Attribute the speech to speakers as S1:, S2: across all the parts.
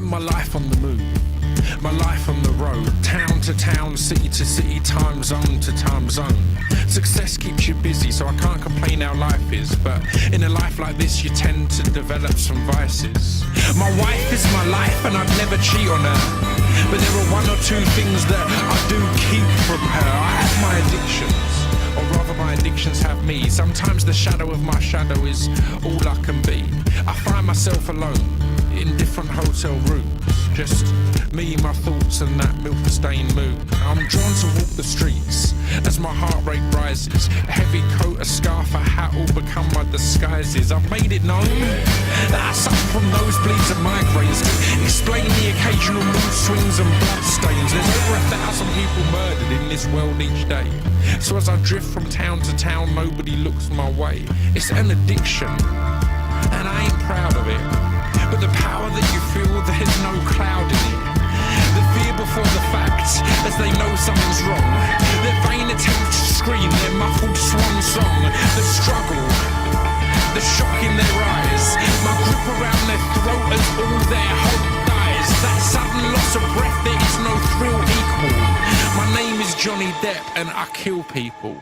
S1: my life on the move, my life on the road, town to town, city to city, time zone to time zone. Success keeps you busy, so I can't complain how life is, but in a life like this you tend to develop some vices. My wife is my life and I'd never cheat on her, but there are one or two things that I do keep from her. I have my addictions, or rather my addictions have me. Sometimes the shadow of my shadow is all I can be. I find myself alone in different hotel rooms, just me, my thoughts and that milk-stained mood. I'm drawn to walk the streets as my heart rate rises. A heavy coat, a scarf, a hat all become my disguises. I've made it known that I suffer from nosebleeds and migraines, to explain the occasional mood swings and blood stains. There's over 1,000 people murdered in this world each day, so as I drift from town to town, nobody looks my way. It's an addiction, and I ain't proud of it, but the power that you feel, there's no cloud in it. The fear before the facts, as they know something's wrong. Their vain attempt to scream, their muffled swan song. The struggle, the shock in their eyes, my grip around their throat as all their hope dies. That sudden loss of breath, there is no thrill equal. My name is Johnny Depp and I kill people.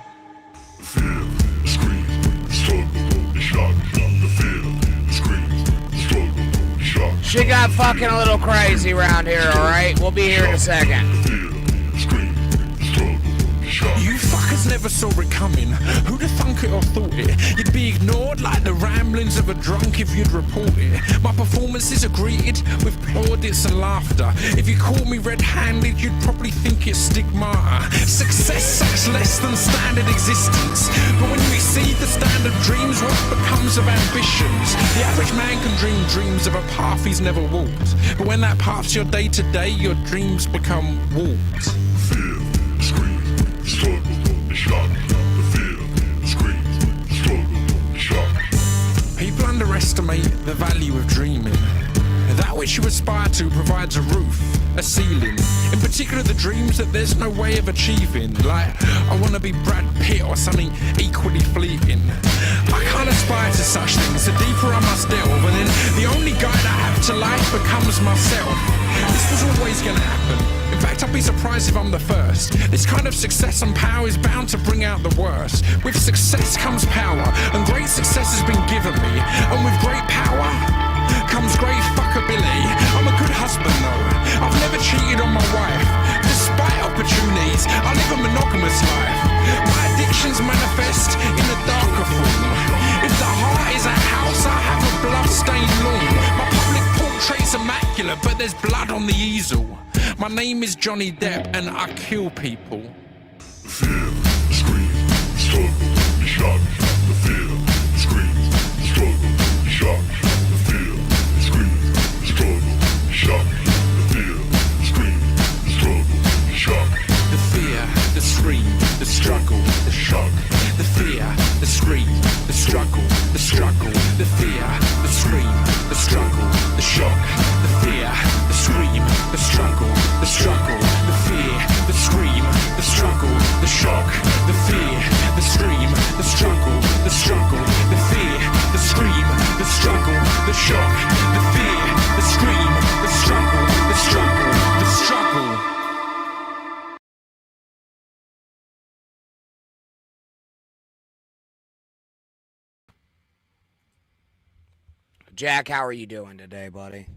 S2: The fear, the scream, the struggle, the shock, the fear, the scream, the struggle, the shock.
S3: Shit got fucking a little crazy around here, alright? We'll be here in a second.
S2: The fear, the scream, the struggle, the shock.
S1: You fuckers never saw it coming. Who'd have thunk it or thought it? You'd be ignored like the ramblings of a drunk if you'd report it. My performances are greeted with plaudits and laughter. If you caught me red-handed, you'd probably think it's stigmata. Success sucks less than standard existence, but when you exceed the standard dreams, what becomes of ambitions? The average man can dream dreams of a path he's never walked, but when that path's your day-to-day, your dreams become warped.
S2: Fear, the scream, the struggle, the shock. The fear, the scream, the struggle, the shock.
S1: People underestimate the value of dreaming. That which you aspire to provides a roof, a ceiling. In particular, the dreams that there's no way of achieving. Like, I want to be Brad Pitt or something equally fleeting. I can't aspire to such things. The deeper I must delve, and then the only guide I have to life becomes myself. This was always going to happen. In fact, I'd be surprised if I'm the first. This kind of success and power is bound to bring out the worst. With success comes power, and great success has been given me. And with great power comes great fuckability. I'm a good husband though. I've never cheated on my wife. Despite opportunities, I live a monogamous life. My addictions manifest in a darker form. If the heart is a house, I have a blood-stained lawn. My public portrait's immaculate, but there's blood on the easel. My name is Johnny Depp and I kill people.
S2: The fear, the scream, the struggle, the shock. The fear, the scream, the struggle, the shock. The fear, the scream, the struggle, the shock. The fear, the scream, the struggle, the shock.
S1: The fear, the scream, the struggle, the shock. The fear, the scream, the struggle, the struggle. The fear, the scream, the struggle, the shock. The fear, the scream, the struggle, the struggle. The fear, the scream, the struggle, the shock. The fear, the scream, the struggle, the struggle. The fear, the scream, the struggle, the shock. The fear, the scream, the struggle, the struggle, the struggle.
S3: Jack, how are you doing today, buddy?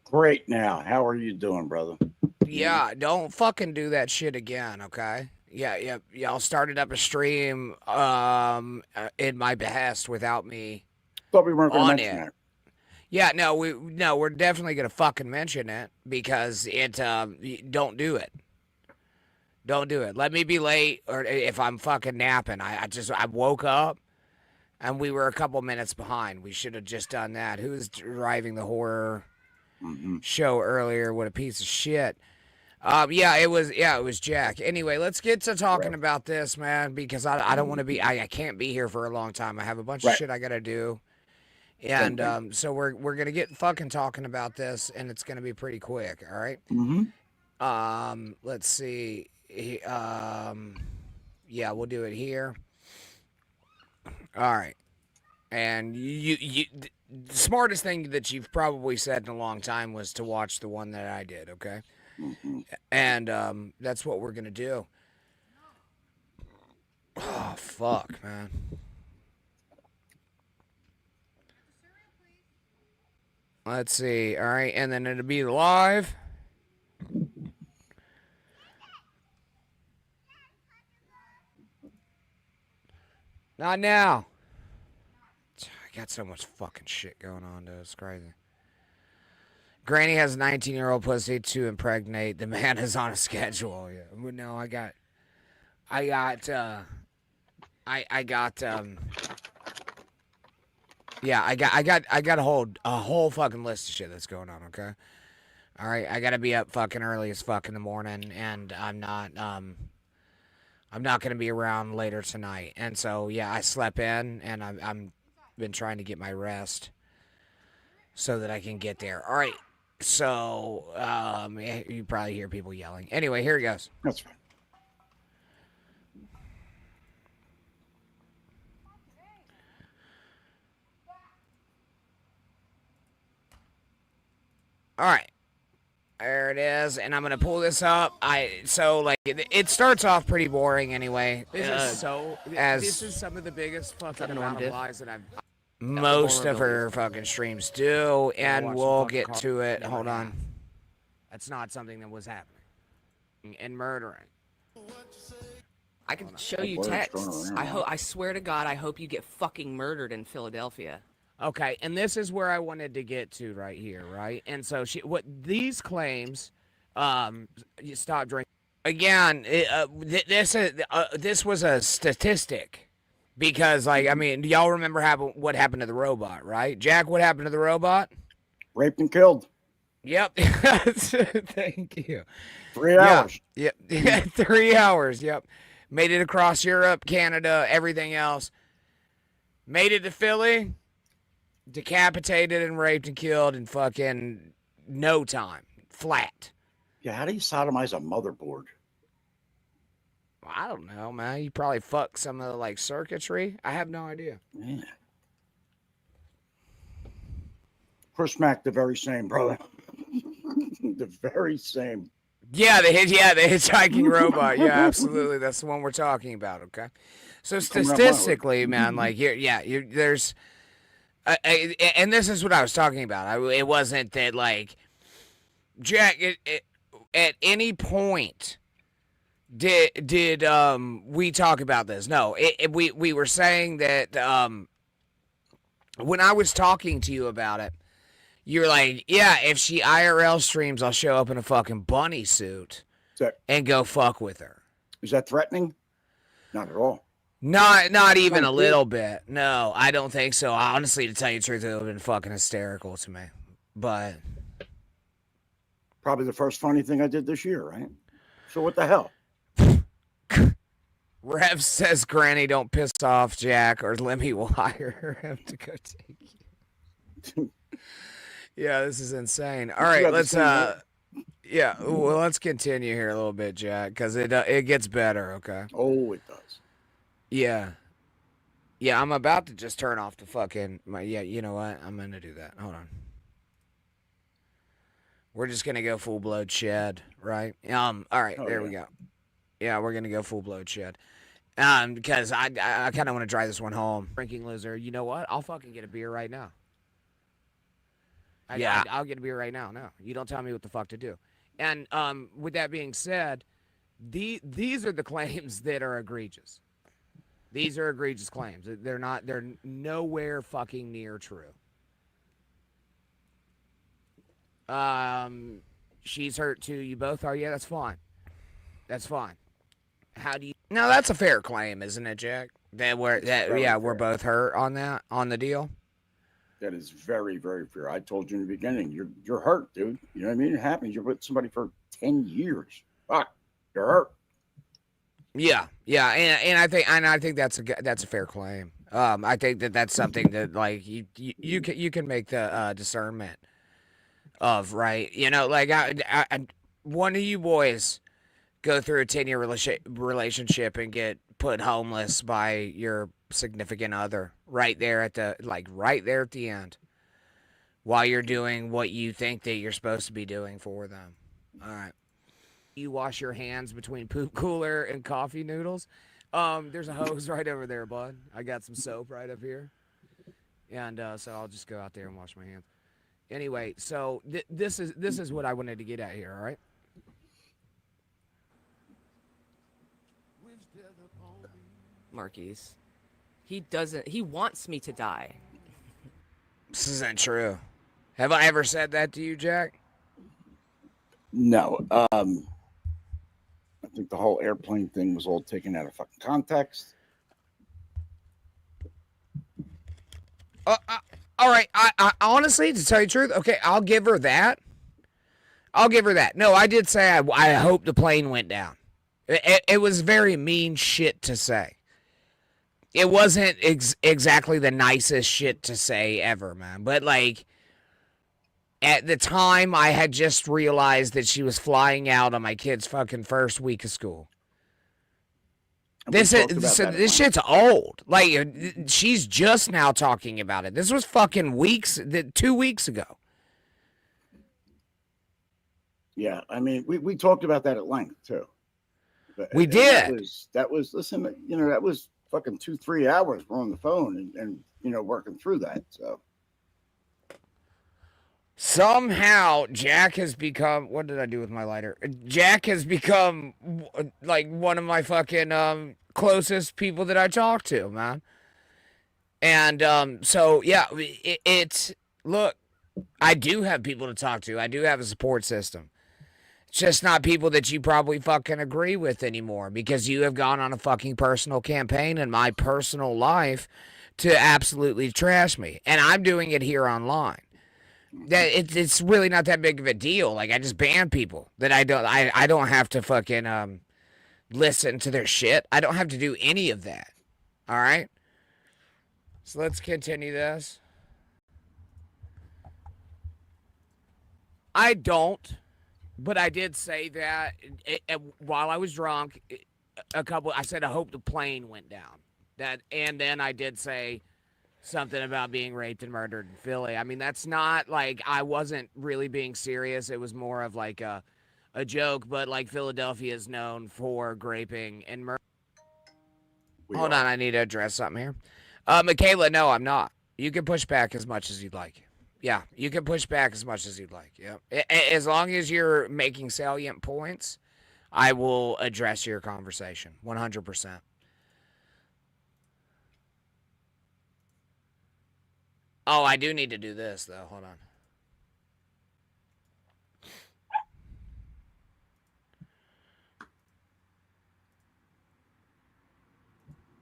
S4: Great now. How are you doing, brother?
S3: Yeah, don't fucking do that shit again, okay? Yeah, y'all started up a stream in my behest without me
S4: Thought we weren't going
S3: on
S4: to mention
S3: it.
S4: that.
S3: Yeah, no, we're definitely gonna fucking mention it because it don't do it. Don't do it. Let me be late, or if I'm fucking napping. I woke up and we were a couple minutes behind. We should have just done that. Who was driving the horror show earlier? What a piece of shit. Yeah, it was Jack. Anyway, let's get to talking about this, man, because I don't want to be I can't be here for a long time. I have a bunch of shit I gotta do. And so we're gonna get fucking talking about this, and it's gonna be pretty quick, all right? Let's see. Yeah, we'll do it here. All right. And you the smartest thing that you've probably said in a long time was to watch the one that I did, okay? And that's what we're gonna do. Oh fuck, man. Let's see. All right, and then it'll be live. Not now. I got so much fucking shit going on, dude. It's crazy. Granny has a 19-year-old pussy to impregnate. The man is on a schedule. Yeah. No, I got a whole fucking list of shit that's going on, okay? All right, I got to be up fucking early as fuck in the morning, and I'm not going to be around later tonight. And so, yeah, I slept in, and I'm been trying to get my rest so that I can get there. All right. So, you probably hear people yelling. Anyway, here it goes.
S4: That's fine.
S3: All right. There it is, and I'm gonna pull this up. It starts off pretty boring anyway.
S5: This is some of the biggest fucking amount of lies that I've.
S3: Most of her fucking streams do, and we'll get to it. Hold on. That's not something that was happening. And murdering.
S5: I can show you texts. I swear to God, I hope you get fucking murdered in Philadelphia.
S3: Okay, and this is where I wanted to get to right here, right? And so these claims, you stop drinking. Again, this was a statistic. Because, do y'all remember what happened to the robot, right? Jack, what happened to the robot?
S4: Raped and killed.
S3: Yep. Thank you.
S4: 3 hours.
S3: Yep. 3 hours, yep. Made it across Europe, Canada, everything else. Made it to Philly, decapitated and raped and killed in fucking no time. Flat.
S4: Yeah, how do you sodomize a motherboard?
S3: I don't know, man. You probably fuck some of the circuitry. I have no idea.
S4: Yeah. Chris Mack, the very same, brother. The very same.
S3: Yeah, the hitchhiking robot. Yeah, absolutely. That's the one we're talking about. Okay. So statistically, man, there's, and this is what I was talking about. It wasn't that Jack. At any point. Did we talk about this? No, we were saying that when I was talking to you about it, you're like, yeah, if she IRL streams, I'll show up in a fucking bunny suit and go fuck with her.
S4: Is that threatening? Not at all.
S3: Not even a little bit. No, I don't think so. Honestly, to tell you the truth, it would have been fucking hysterical to me. But
S4: probably the first funny thing I did this year, right? So what the hell?
S3: Rev says, Granny, don't piss off Jack, or Lemmy will hire him to go take you. Yeah, this is insane. All right, let's let's continue here a little bit, Jack, because it gets better, okay?
S4: Oh, it does.
S3: Yeah. Yeah, I'm about to just turn off the fucking, you know what? I'm going to do that. Hold on. We're just going to go full-blown shed, right? All right, there we go. Yeah, we're going to go full-blown shed. Because I kind of want to drive this one home. Drinking loser, you know what? I'll fucking get a beer right now. I'll get a beer right now. No, you don't tell me what the fuck to do. And with that being said, these are the claims that are egregious. These are egregious claims. They're nowhere fucking near true. She's hurt too. You both are. Yeah, that's fine. That's fine. How do you? No, that's a fair claim, isn't it, Jack? We're both hurt on the deal.
S4: That is very, very fair. I told you in the beginning, you're hurt, dude. You know what I mean? It happens. You're with somebody for 10 years. Fuck, you're hurt.
S3: Yeah, and I think that's a fair claim. I think that's something that you can make the discernment of, right? I one of you boys go through a 10-year relationship and get put homeless by your significant other right there at the end. while you're doing what you think that you're supposed to be doing for them. All right. You wash your hands between poop cooler and coffee noodles. There's a hose right over there, bud. I got some soap right up here. And so I'll just go out there and wash my hands. Anyway, so this is what I wanted to get at here, all right?
S5: Marquise. He wants me to die.
S3: This isn't true. Have I ever said that to you, Jack?
S4: No. I think the whole airplane thing was all taken out of fucking context.
S3: All right. I honestly, to tell you the truth, okay, I'll give her that. No, I did say I hope the plane went down. It was very mean shit to say. It wasn't exactly the nicest shit to say ever, man. But, like, at the time, I had just realized that she was flying out on my kid's fucking first week of school. This shit's old. Like, she's just now talking about it. This was fucking 2 weeks ago.
S4: Yeah, I mean, we talked about that at length, too.
S3: We did.
S4: That was, listen, that was fucking 2-3 hours we're on the phone and working through that. So
S3: somehow Jack has become, what did I do with my lighter? Jack has become like one of my fucking closest people that I talk to, man. And so yeah, look, I do have people to talk to. I do have a support system. It's just not people that you probably fucking agree with anymore because you have gone on a fucking personal campaign in my personal life to absolutely trash me. And I'm doing it here online. It's really not that big of a deal. Like, I just ban people that I don't have to fucking listen to their shit. I don't have to do any of that. All right? So let's continue this. I don't. But I did say that while I was drunk, I said, I hope the plane went down. And then I did say something about being raped and murdered in Philly. I mean, that's not like, I wasn't really being serious. It was more of like a joke, but like Philadelphia is known for graping and murder. Hold on, I need to address something here. Michaela, no, I'm not. You can push back as much as you'd like. Yeah, you can push back as much as you'd like. Yeah, as long as you're making salient points, I will address your conversation 100%. Oh, I do need to do this though. Hold on.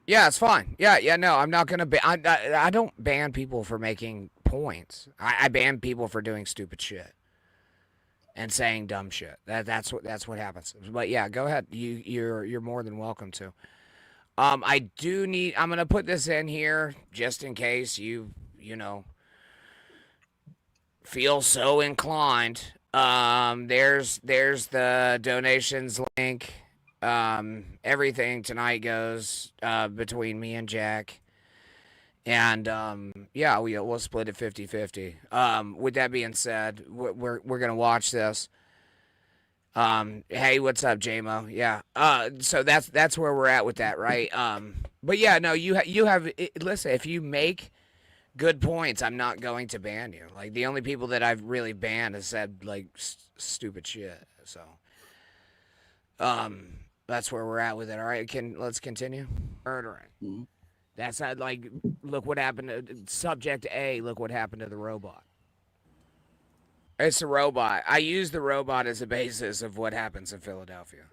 S3: Yeah, it's fine. Yeah. No, I'm not gonna I don't ban people for making points. I ban people for doing stupid shit and saying dumb shit. That's what happens. But yeah, go ahead. You're more than welcome to. I'm gonna put this in here just in case you feel so inclined. There's the donations link. Everything tonight goes between me and Jack. And yeah, we'll split it 50-50. With that being said, we're gonna watch this. Hey, what's up, JMO? Yeah. So that's where we're at with that, right? But yeah, no, you have. Listen, if you make good points, I'm not going to ban you. Like, the only people that I've really banned has said like stupid shit. So that's where we're at with it. All right, let's continue. Murdering. Mm-hmm. That's not like, look what happened to subject A. Look what happened to the robot. It's a robot. I use the robot as a basis of what happens in Philadelphia.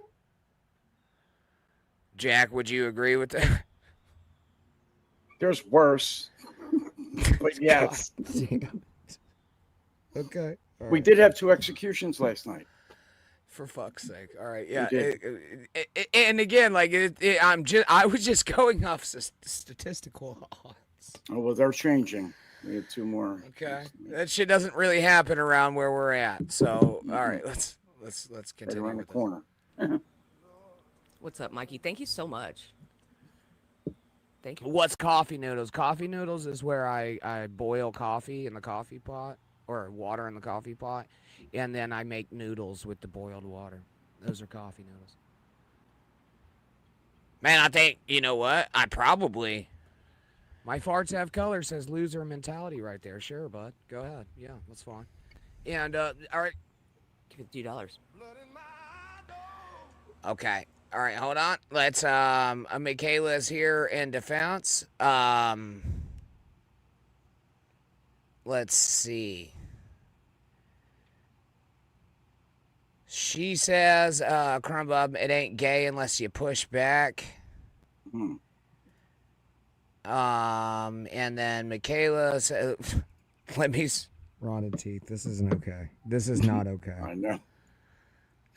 S3: Jack, would you agree with that?
S4: There's worse. But yes.
S3: Okay. Right.
S4: We did have 2 executions last night. For
S3: fuck's sake. All right. Yeah. And again, like, I was just going off statistical odds.
S4: Oh, well, they're changing. We had 2 more.
S3: Okay. That shit doesn't really happen around where we're at. So, all right, let's continue.
S4: Right around the corner.
S5: What's up, Mikey? Thank you so much. Thank you.
S3: What's coffee noodles? Coffee noodles is where I boil coffee in the coffee pot. or water in the coffee pot, and then I make noodles with the boiled water. Those are coffee noodles. Man, I think, you know what? I probably... My farts have color, says loser mentality right there. Sure, bud. Go ahead. Yeah, that's fine. And, all right.
S5: $50.
S3: Okay. All right, hold on. Let's, Michaela's here in defense. Let's see. She says, Crumbub, it ain't gay unless you push back. And then Michaela said, let me... Rotted teeth. This isn't okay. This is not okay.
S4: I know.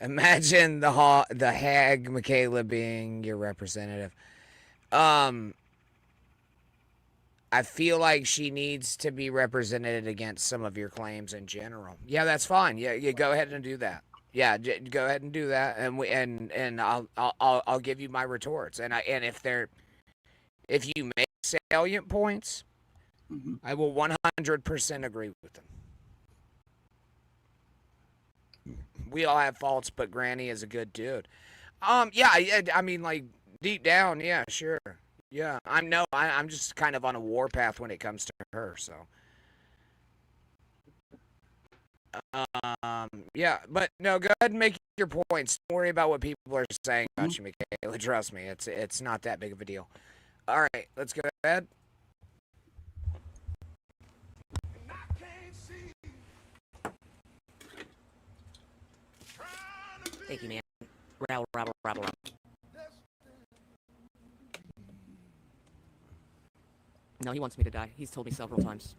S3: Imagine the hag Michaela being your representative. I feel like she needs to be represented against some of your claims in general. Yeah, that's fine. Yeah, you go ahead and do that. Yeah, go ahead and do that, and I'll give you my retorts. And if you make salient points, I will 100% agree with them. We all have faults, but Granny is a good dude. Yeah, I mean, like, deep down, yeah, sure. Yeah, I'm just kind of on a warpath when it comes to her, so. Yeah, but no, go ahead and make your points. Don't worry about what people are saying about you, Michaela. Trust me, it's not that big of a deal. All right, let's go ahead.
S5: Thank you, man. Rattle. No, he wants me to die. He's told me several times.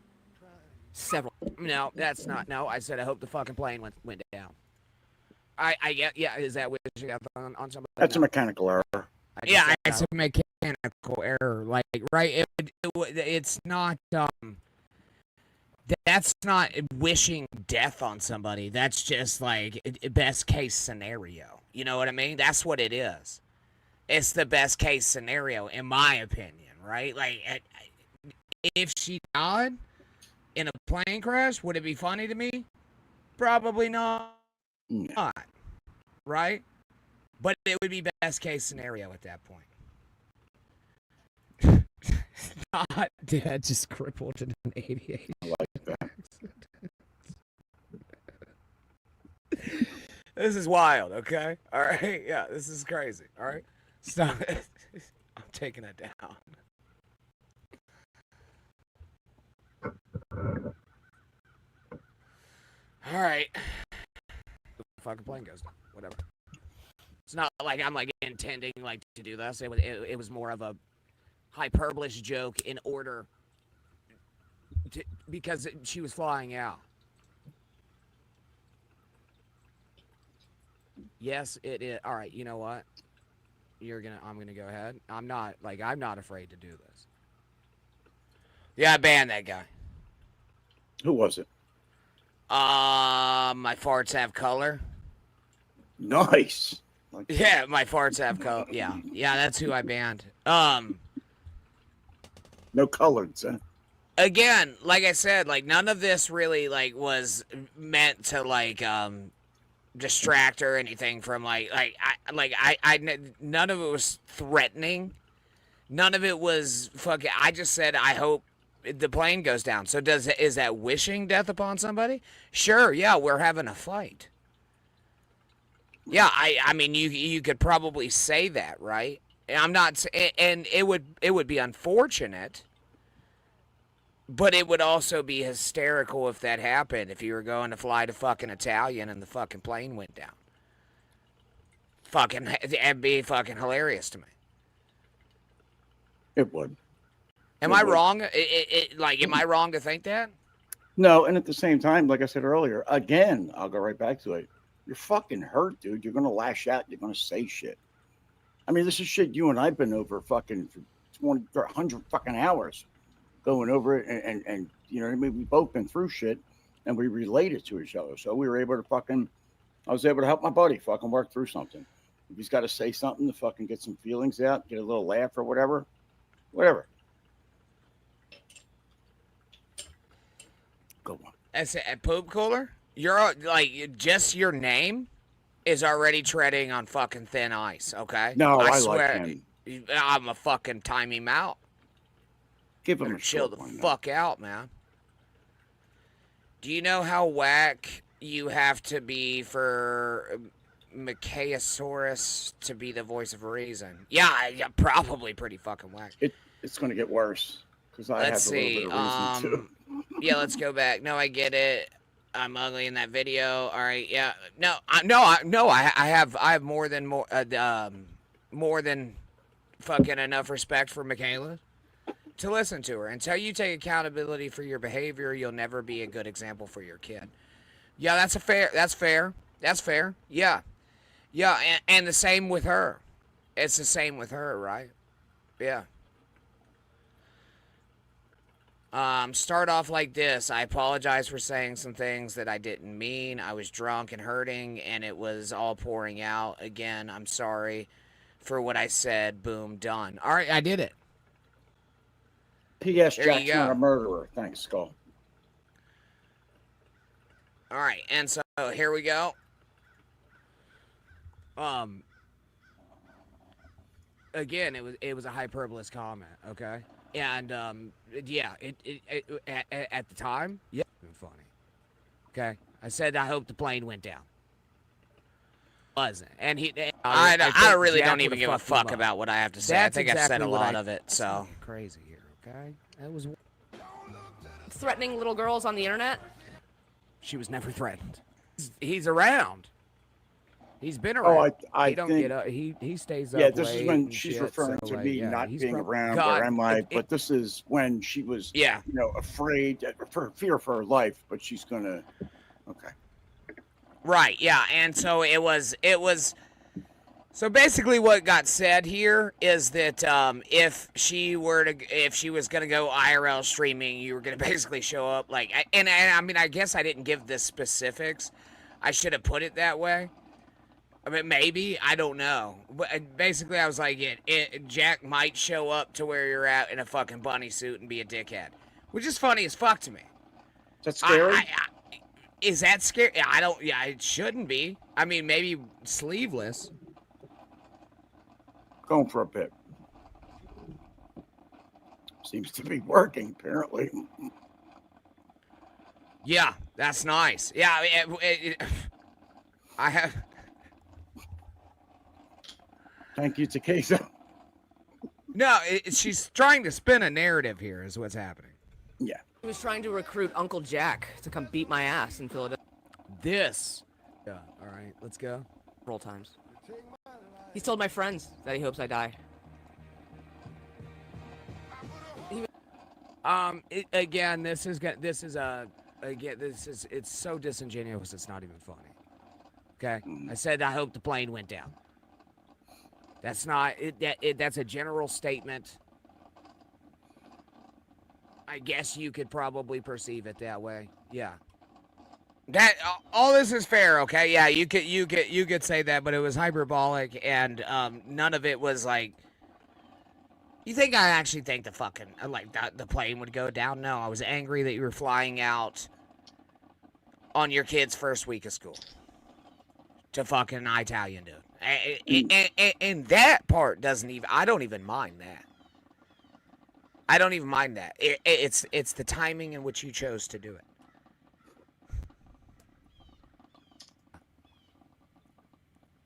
S5: Several.
S3: No, that's not. No, I said I hope the fucking plane went down. I get. Yeah, is that what you got on somebody?
S4: That's a mechanical error.
S3: Yeah, it's a mechanical error. Like, right? It's not. That's not wishing death on somebody. That's just like best case scenario. You know what I mean? That's what it is. It's the best case scenario, in my opinion, right? Like, if she died in a plane crash, would it be funny to me? Probably not.
S4: No.
S3: Right? But it would be best case scenario at that point. Not dead, just crippled in an 88.
S4: I like that.
S3: This is wild, okay? All right? Yeah, this is crazy, all right? Stop it. I'm taking it down. All right. The fucking plane goes down. Whatever. It's not like I'm like intending like to do this. It was more of a hyperbolous joke in order to, because she was flying out. Yes, it is. All right, you know what? I'm gonna go ahead. I'm not afraid to do this. Yeah, I banned that guy.
S4: Who was it?
S3: My farts have color.
S4: Nice. Like,
S3: Yeah, my farts have color. Yeah, that's who I banned.
S4: no coloreds, huh?
S3: Again, like I said, like none of this really like was meant to like distract or anything from none of it was threatening. None of it was fucking. I just said I hope the plane goes down. So is that wishing death upon somebody? Sure, yeah, we're having a fight. Yeah, I mean you could probably say that, right? I'm not, and it would be unfortunate, but it would also be hysterical if that happened. If you were going to fly to fucking Italian and the fucking plane went down, it'd be fucking hilarious to me.
S4: It would.
S3: Am I wrong? Am I wrong to think that?
S4: No, and at the same time, like I said earlier, again, I'll go right back to it. You're fucking hurt, dude. You're gonna lash out. You're gonna say shit. I mean, this is shit you and I've been over fucking for 20, 100 fucking hours, going over it, and you know what I mean. We've both been through shit, and we related to each other, so we were able to fucking. I was able to help my buddy fucking work through something. If he's got to say something to fucking get some feelings out, get a little laugh or whatever. Go on.
S3: As a poop cooler? You're like just your name is already treading on fucking thin ice. Okay.
S4: No, I
S3: swear,
S4: like him.
S3: I'm a fucking time him out.
S4: Give him
S3: Better
S4: a
S3: chill
S4: short
S3: the
S4: one.
S3: fuck out, man. Do you know how whack you have to be for Machaosaurus to be the voice of reason? Yeah, probably pretty fucking whack.
S4: It's going to get worse because I
S3: Let's
S4: have a
S3: see.
S4: little bit of reason too.
S3: Yeah, let's go back. No, I get it. I'm ugly in that video. All right, yeah. No, I have more than fucking enough respect for Michaela to listen to her. Until you take accountability for your behavior, you'll never be a good example for your kid. Yeah, that's fair. Yeah. Yeah, and the same with her. It's the same with her, right? Yeah. Start off like this. I apologize for saying some things that I didn't mean. I was drunk and hurting, and it was all pouring out. Again, I'm sorry for what I said. Boom, done. All right, I did it.
S4: P.S.
S3: There
S4: Jack's
S3: you go.
S4: not a murderer. Thanks, Skull.
S3: All right, and so here we go. Again, it was a hyperbolous comment, okay? And yeah, at the time, yeah, it was funny. Okay, I said I hope the plane went down. Wasn't, and I really don't even give a fuck about what I have to say. I think I've said a lot of it. So crazy here, okay? That was
S5: Threatening little girls on the internet?
S3: she was never threatened. He's around. He's been
S4: Oh,
S3: around.
S4: I
S3: he don't
S4: think.
S3: get up. He stays up.
S4: Yeah, this is
S3: late
S4: when
S3: and
S4: she's
S3: shit,
S4: referring
S3: so,
S4: to
S3: like,
S4: me
S3: yeah,
S4: not
S3: he's
S4: being
S3: prob-
S4: around.
S3: God,
S4: Where am I?
S3: it-
S4: But this is when she was,
S3: Yeah.
S4: afraid for fear for her life. But she's gonna. Okay.
S3: Right, yeah, and so it was so basically what got said here is that if she was gonna go IRL streaming, you were gonna basically show up like, and I mean, I guess I didn't give the specifics. I should have put it that way. I mean, maybe, I don't know. But basically I was like, Jack might show up to where you're at in a fucking bunny suit and be a dickhead, which is funny as fuck to me.
S4: Is that scary?
S3: Is that scary? I don't. Yeah, it shouldn't be. I mean, maybe sleeveless.
S4: Going for a bit. Seems to be working, apparently.
S3: Yeah, that's nice. Yeah, I have.
S4: Thank you, Takesa.
S3: No, she's trying to spin a narrative here. Is what's happening.
S4: Yeah.
S5: He was trying to recruit Uncle Jack to come beat my ass in Philadelphia.
S3: This. Yeah. All right. Let's go.
S5: Roll times. He's told my friends that he hopes I die.
S3: Again, it's so disingenuous. It's not even funny. Okay. I said I hope the plane went down. That's not it. That's a general statement. I guess you could probably perceive it that way. Yeah. That all this is fair, okay? Yeah, you could say that, but it was hyperbolic, and none of it was like. You think I actually think the fucking the plane would go down? No, I was angry that you were flying out on your kid's first week of school to fucking an Italian dude, and that part doesn't even. I don't even mind that. I don't even mind that. It's the timing in which you chose to do it.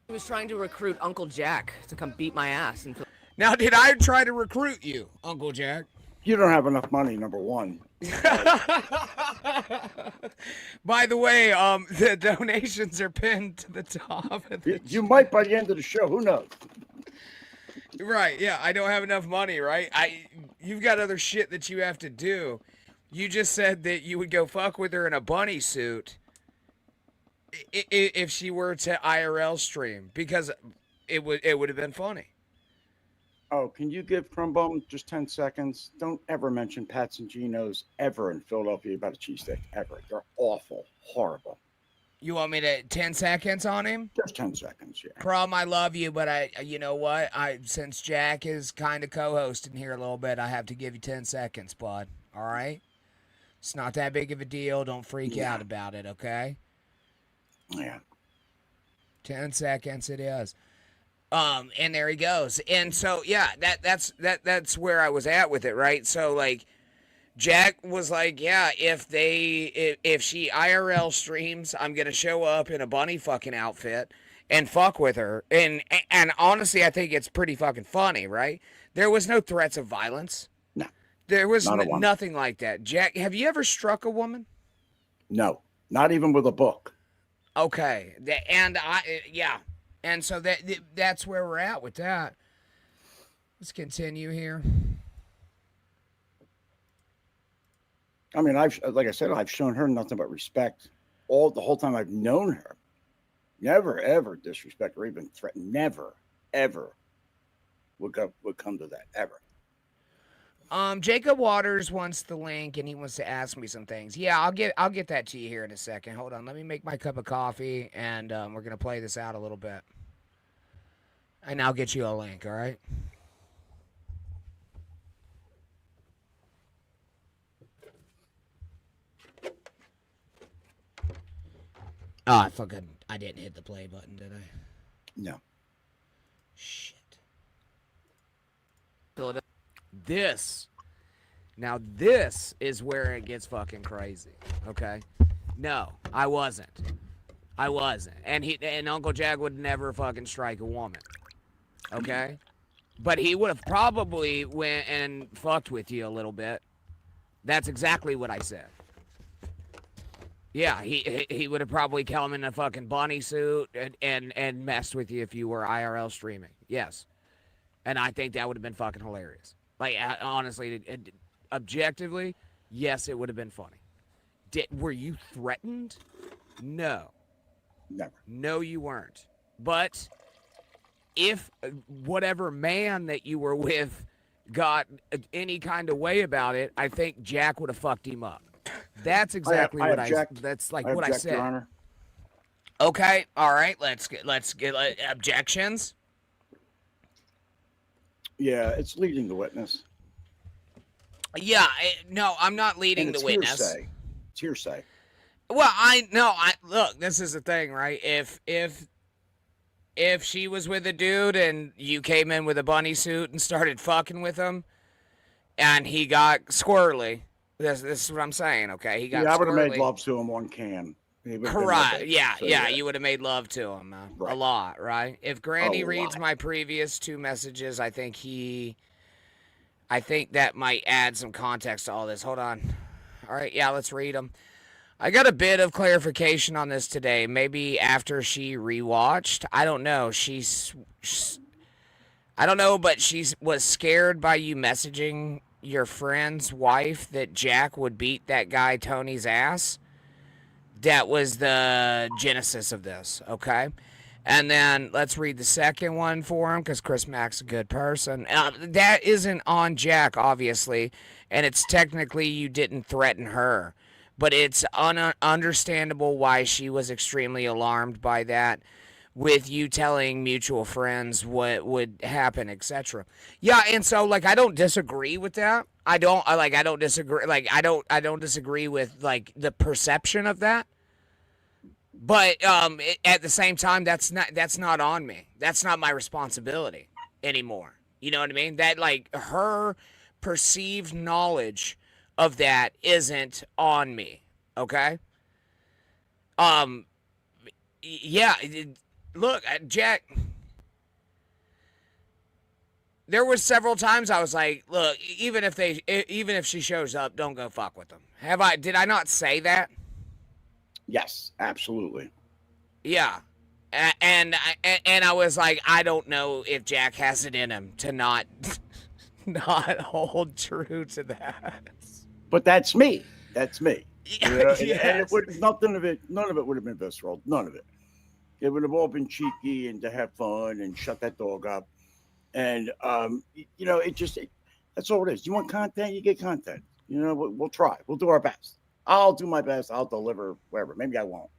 S5: He was trying to recruit Uncle Jack to come beat my ass in Philadelphia.
S3: Now, did I try to recruit you, Uncle Jack?
S4: You don't have enough money, number one.
S3: By the way, the donations are pinned to the top. Of the
S4: You might by the end of the show. Who knows?
S3: Right, yeah, I don't have enough money, right? You've got other shit that you have to do. You just said that you would go fuck with her in a bunny suit if she were to IRL stream, because it would have been funny.
S4: Oh, can you give Crumbone just 10 seconds? Don't ever mention Pat's and Geno's ever in Philadelphia about a cheesesteak, ever. They're awful, horrible.
S3: You want me to 10 seconds on him?
S4: Just 10 seconds, yeah.
S3: Prom, I love you, but you know what? Since Jack is kind of co-hosting here a little bit, I have to give you 10 seconds, bud. All right? It's not that big of a deal. Don't freak out about it, okay?
S4: Yeah.
S3: 10 seconds it is. And there he goes. And so yeah, that's where I was at with it, right? So like Jack was like, yeah, if she IRL streams, I'm gonna show up in a bunny fucking outfit and fuck with her. And honestly, I think it's pretty fucking funny, right? There was no threats of violence.
S4: No.
S3: There was
S4: Not
S3: nothing like that. Jack, have you ever struck a woman?
S4: No, not even with a book.
S3: Okay. Yeah. And so that's where we're at with that. Let's continue here.
S4: I mean, like I said, I've shown her nothing but respect the whole time I've known her. Never, ever disrespect or even threaten. Never, ever would come to that, ever.
S3: Jacob Waters wants the link and he wants to ask me some things. Yeah, I'll get that to you here in a second. Hold on, let me make my cup of coffee and we're gonna play this out a little bit. And I'll get you a link, all right? Oh, I didn't hit the play button, did I?
S4: No.
S3: Shit. This is where it gets fucking crazy, okay? No, I wasn't. And Uncle Jack would never fucking strike a woman, okay? But he would have probably went and fucked with you a little bit. That's exactly what I said. Yeah, he would have probably come in a fucking bunny suit and messed with you if you were IRL streaming. Yes. And I think that would have been fucking hilarious. Like, honestly, objectively, yes, it would have been funny. Were you threatened? No.
S4: Never.
S3: No, you weren't. But if whatever man that you were with got any kind of way about it, I think Jack would have fucked him up. That's exactly what I said. That's like what I said.
S4: Your Honor.
S3: Okay, all right. Let's get objections.
S4: Yeah, it's leading the witness.
S3: Yeah, no, I'm not leading the witness.
S4: Hearsay. It's hearsay.
S3: Well, look, this is the thing, right? If she was with a dude and you came in with a bunny suit and started fucking with him, and he got squirrely, this is what I'm saying, okay? He got squirrely.
S4: I would have made love to him on cam.
S3: Correct. Yeah, you would have made love to him right. A lot, right? If Granny reads my previous 2 messages, I think that might add some context to all this. Hold on. All right, yeah, let's read them. I got a bit of clarification on this today. Maybe after she rewatched. I don't know. I don't know, but she was scared by you messaging your friend's wife that Jack would beat that guy Tony's ass. That was the genesis of this, okay? And then let's read the second one for him because Chris Mack's a good person. That isn't on Jack, obviously, and it's technically you didn't threaten her. But it's understandable why she was extremely alarmed by that with you telling mutual friends what would happen, etc. Yeah, and so like I don't disagree with that. I don't disagree with like the perception of that. But at the same time, that's not on me. That's not my responsibility anymore. You know what I mean? That like her perceived knowledge of that isn't on me. Okay? Yeah, look, Jack, there was several times I was like, look, even if she shows up, don't go fuck with them. Did I not say that?
S4: Yes, absolutely.
S3: Yeah. And I was like, I don't know if Jack has it in him to not hold true to that.
S4: But that's me. That's me.
S3: Yeah,
S4: you know?
S3: yes.
S4: And it would none of it would have been visceral. None of it. It would have all been cheeky and to have fun and shut that dog up. And that's all it is. You want content, you get content. You know, we'll try. We'll do our best. I'll do my best. I'll deliver wherever. Maybe I won't.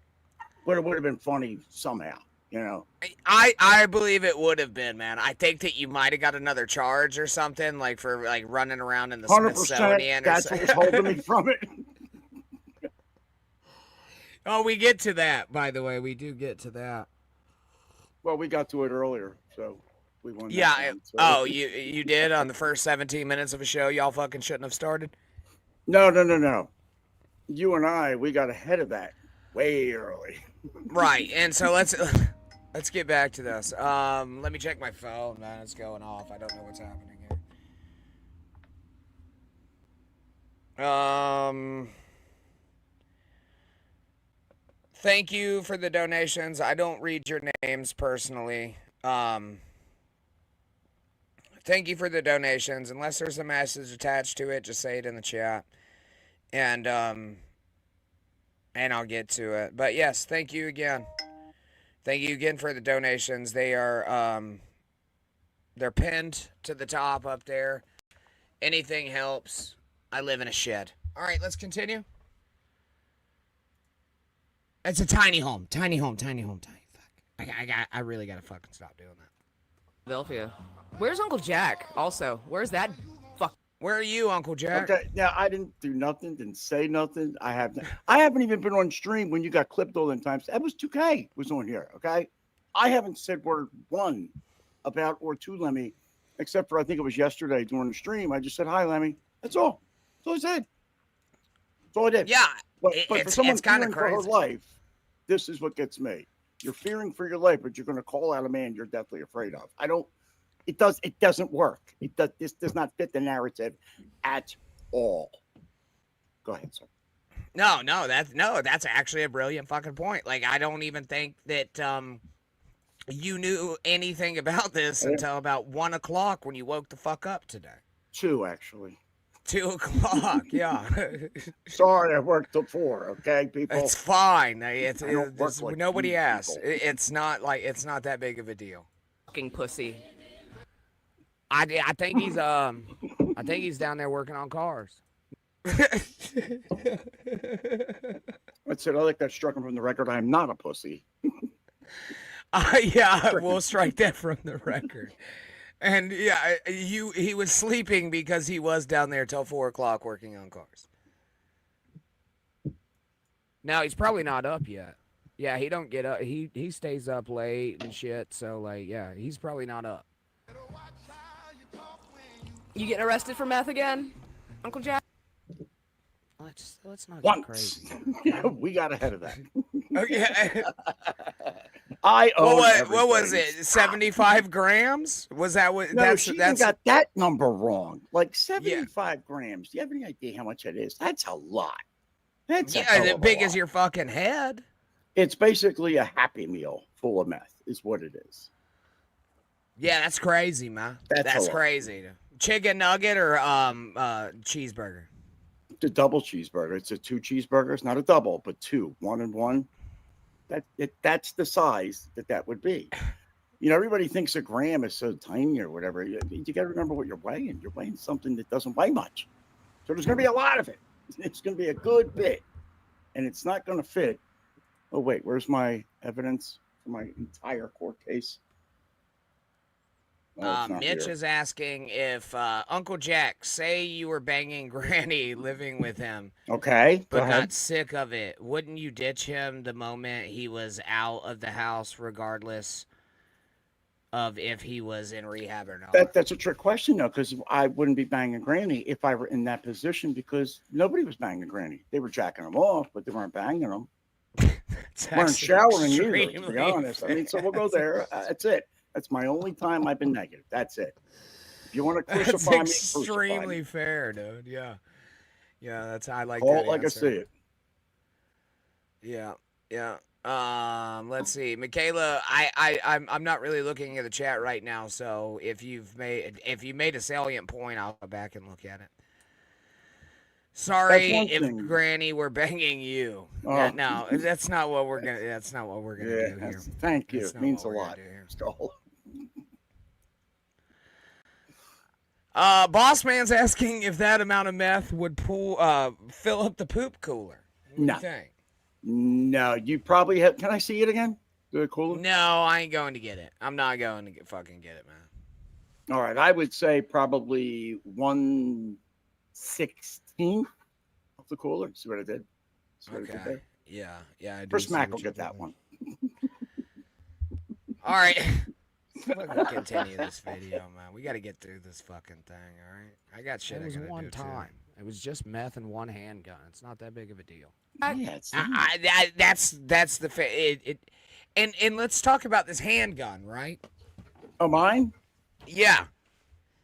S4: But it would have been funny somehow. You know,
S3: I believe it would have been, man. I think that you might have got another charge or something, like for like running around in the Smithsonian.
S4: That's what was holding me from it.
S3: Oh, we get to that, by the way. We do get to that.
S4: Well, we got to it earlier, so we won.
S3: Yeah.
S4: That one, so.
S3: Oh, you did on the first 17 minutes of a show. Y'all fucking shouldn't have started.
S4: No. You and we got ahead of that way early.
S3: Right, and so let's get back to this. Let me check my phone, man. It's going off. I don't know what's happening here. Thank you for the donations. I don't read your names personally. Thank you for the donations. Unless there's a message attached to it, just say it in the chat. And I'll get to it. But yes, thank you again. Thank you again for the donations. They are they're pinned to the top up there. Anything helps. I live in a shed. All right, let's continue. It's a tiny home. Tiny home. Fuck. I really gotta fucking stop doing that.
S5: Philadelphia. Where's Uncle Jack? Also, where's that fuck?
S3: Where are you, Uncle Jack?
S4: Okay, now I didn't do nothing, didn't say nothing. I haven't even been on stream when you got clipped all the times. That was 2K was on here. Okay, I haven't said word one about or to Lemmy, except for I think it was yesterday during the stream. I just said hi, Lemmy. That's all. That's all I said. That's all I did.
S3: Yeah,
S4: but for someone
S3: kind of
S4: fearing
S3: crazy.
S4: for her life, this is what gets me. You're fearing for your life, but you're going to call out a man you're deathly afraid of. It doesn't work. This does not fit the narrative at all. Go ahead, sir.
S3: No, that's actually a brilliant fucking point. Like, I don't even think that you knew anything about this until about 1 o'clock when you woke the fuck up today.
S4: 2, actually.
S3: 2 o'clock, yeah.
S4: Sorry, I worked till 4. Okay, people.
S3: It's fine. Nobody
S4: you
S3: asked.
S4: people.
S3: It's not that big of a deal.
S5: Fucking pussy.
S3: I think he's down there working on cars.
S4: That's it. I like that struck him from the record. I am not a pussy.
S3: Yeah, we'll strike that from the record. And yeah, he was sleeping because he was down there till 4 o'clock working on cars. Now he's probably not up yet. Yeah, he don't get up. He stays up late and shit. So like, yeah, he's probably not up.
S5: You getting arrested for meth again, Uncle Jack?
S3: Let's not get
S4: Once.
S3: crazy.
S4: We got ahead of that.
S3: Okay.
S4: I own
S3: What was
S4: everything.
S3: it? 75 grams? Was that what?
S4: No,
S3: that's
S4: she even
S3: that's
S4: got that number wrong. Like 75 grams. Do you have any idea how much that is? That's a lot. That's a hell
S3: as
S4: of a
S3: big
S4: lot.
S3: as your fucking head.
S4: It's basically a Happy Meal full of meth, is what it is.
S3: Yeah, that's crazy, man.
S4: That's a lot.
S3: crazy. Chicken nugget or cheeseburger?
S4: The double cheeseburger. It's a 2 cheeseburgers, not a double, but 2, 1 and 1. That's the size that would be. You know, everybody thinks a gram is so tiny or whatever. You got to remember what you're weighing. You're weighing something that doesn't weigh much. So there's going to be a lot of it. It's going to be a good bit. And it's not going to fit. Oh, wait, where's my evidence for my entire court case? Oh, it's not
S3: Mitch
S4: here.
S3: is asking if Uncle Jack, say you were banging Granny living with him,
S4: Okay, go
S3: but
S4: ahead.
S3: not sick of it. Wouldn't you ditch him the moment he was out of the house, regardless of if he was in rehab or not?
S4: That's a trick question, though, because I wouldn't be banging Granny if I were in that position because nobody was banging Granny. They were jacking them off, but they weren't banging them.
S3: It's
S4: Weren't
S3: actually
S4: showering either, to be
S3: extremely
S4: honest. I mean, so we'll go there. That's it. That's my only time I've been negative. That's it. If you want to
S3: That's
S4: crucify me,
S3: extremely
S4: crucify me.
S3: fair, dude. Yeah, that's I like
S4: Call
S3: that
S4: it like
S3: answer.
S4: I see it.
S3: Yeah. Let's see, Michaela. I'm not really looking at the chat right now. So if you made a salient point, I'll go back and look at it. Sorry
S4: That's one
S3: if
S4: thing.
S3: Granny were banging you.
S4: Oh.
S3: No, that's not what we're gonna. That's not what we're gonna do here.
S4: Yes, thank you.
S3: That's
S4: It
S3: not
S4: means a
S3: what we're
S4: lot.
S3: gonna do here.
S4: Skull.
S3: Boss man's asking if that amount of meth would fill up the poop cooler. What do
S4: No.
S3: you think?
S4: No, you probably have. Can I see it again? Do it cooler?
S3: No, I ain't going to get it. I'm not going to fucking get it, man.
S4: All right, I would say probably 1/16 of the cooler. See what I did? See what I did
S3: Okay.
S4: there?
S3: Yeah, I do.
S4: Chris
S3: see
S4: Mack
S3: what
S4: will
S3: you're
S4: get that
S3: doing.
S4: one.
S3: All right. Let's continue this video, man. We got to get through this fucking thing, all right? I got shit I gotta do, too. It was just meth and one handgun. It's not that big of a deal.
S4: Yeah, it's not.
S3: That's the and let's talk about this handgun, right?
S4: Oh, mine?
S3: Yeah.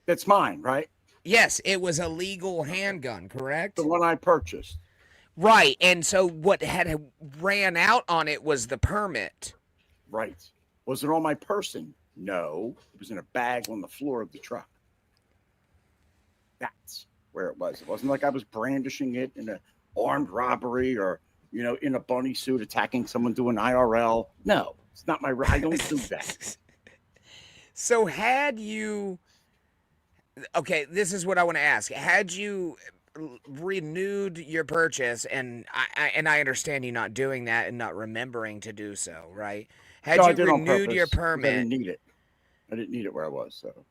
S4: That's mine, right?
S3: Yes, it was a legal handgun, correct?
S4: The one I purchased.
S3: Right, and so what had ran out on it was the permit.
S4: Right. Was it on my person? No. It was in a bag on the floor of the truck. That's where it was. It wasn't like I was brandishing it in an armed robbery or, you know, in a bunny suit attacking someone doing IRL. No, it's not my. I don't do that.
S3: So had you... Okay, this is what I want to ask. Had you renewed your purchase, and I understand you not doing that and not remembering to do so, right? Had
S4: No, I
S3: you
S4: did on
S3: renewed your
S4: purpose, 'cause I
S3: permit...
S4: didn't need it. I didn't need it where I was, so.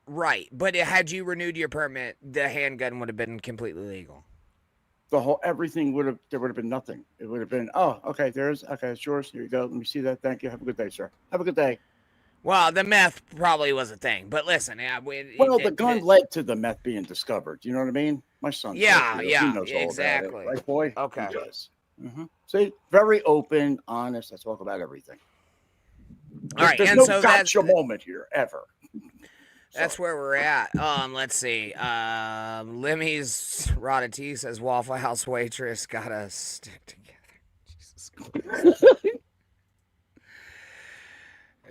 S3: Right, but had you renewed your permit, the handgun would have been completely legal.
S4: The whole everything would have, there would have been nothing. It would have been, oh, okay, it's yours. Here you go. Let me see that. Thank you. Have a good day, sir. Have a good day.
S3: Well, the meth probably was a thing, but listen,
S4: the gun led to the meth being discovered. You know what I mean? My son.
S3: Yeah,
S4: he knows all
S3: exactly.
S4: about it, right, boy?
S3: Okay.
S4: He does. Mm-hmm. See, very open, honest. I talk about everything.
S3: All right,
S4: There's
S3: and
S4: no
S3: so
S4: gotcha moment here ever.
S3: That's where we're at. Let's see. Limmy's Rodati says Waffle House waitress gotta stick together. Jesus Christ.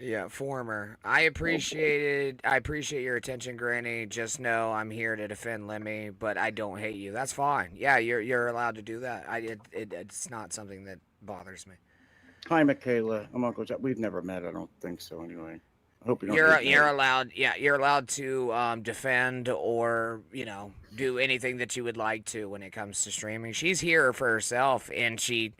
S3: Yeah, former. I appreciate your attention, Granny. Just know I'm here to defend Lemmy, but I don't hate you. That's fine. Yeah, you're allowed to do that. It's not something that bothers me.
S4: Hi, Michaela. I'm Uncle Jack. We've never met. I don't think so. Anyway, I hope you don't.
S3: You're allowed. Yeah, you're allowed to defend or do anything that you would like to when it comes to streaming. She's here for herself, and she.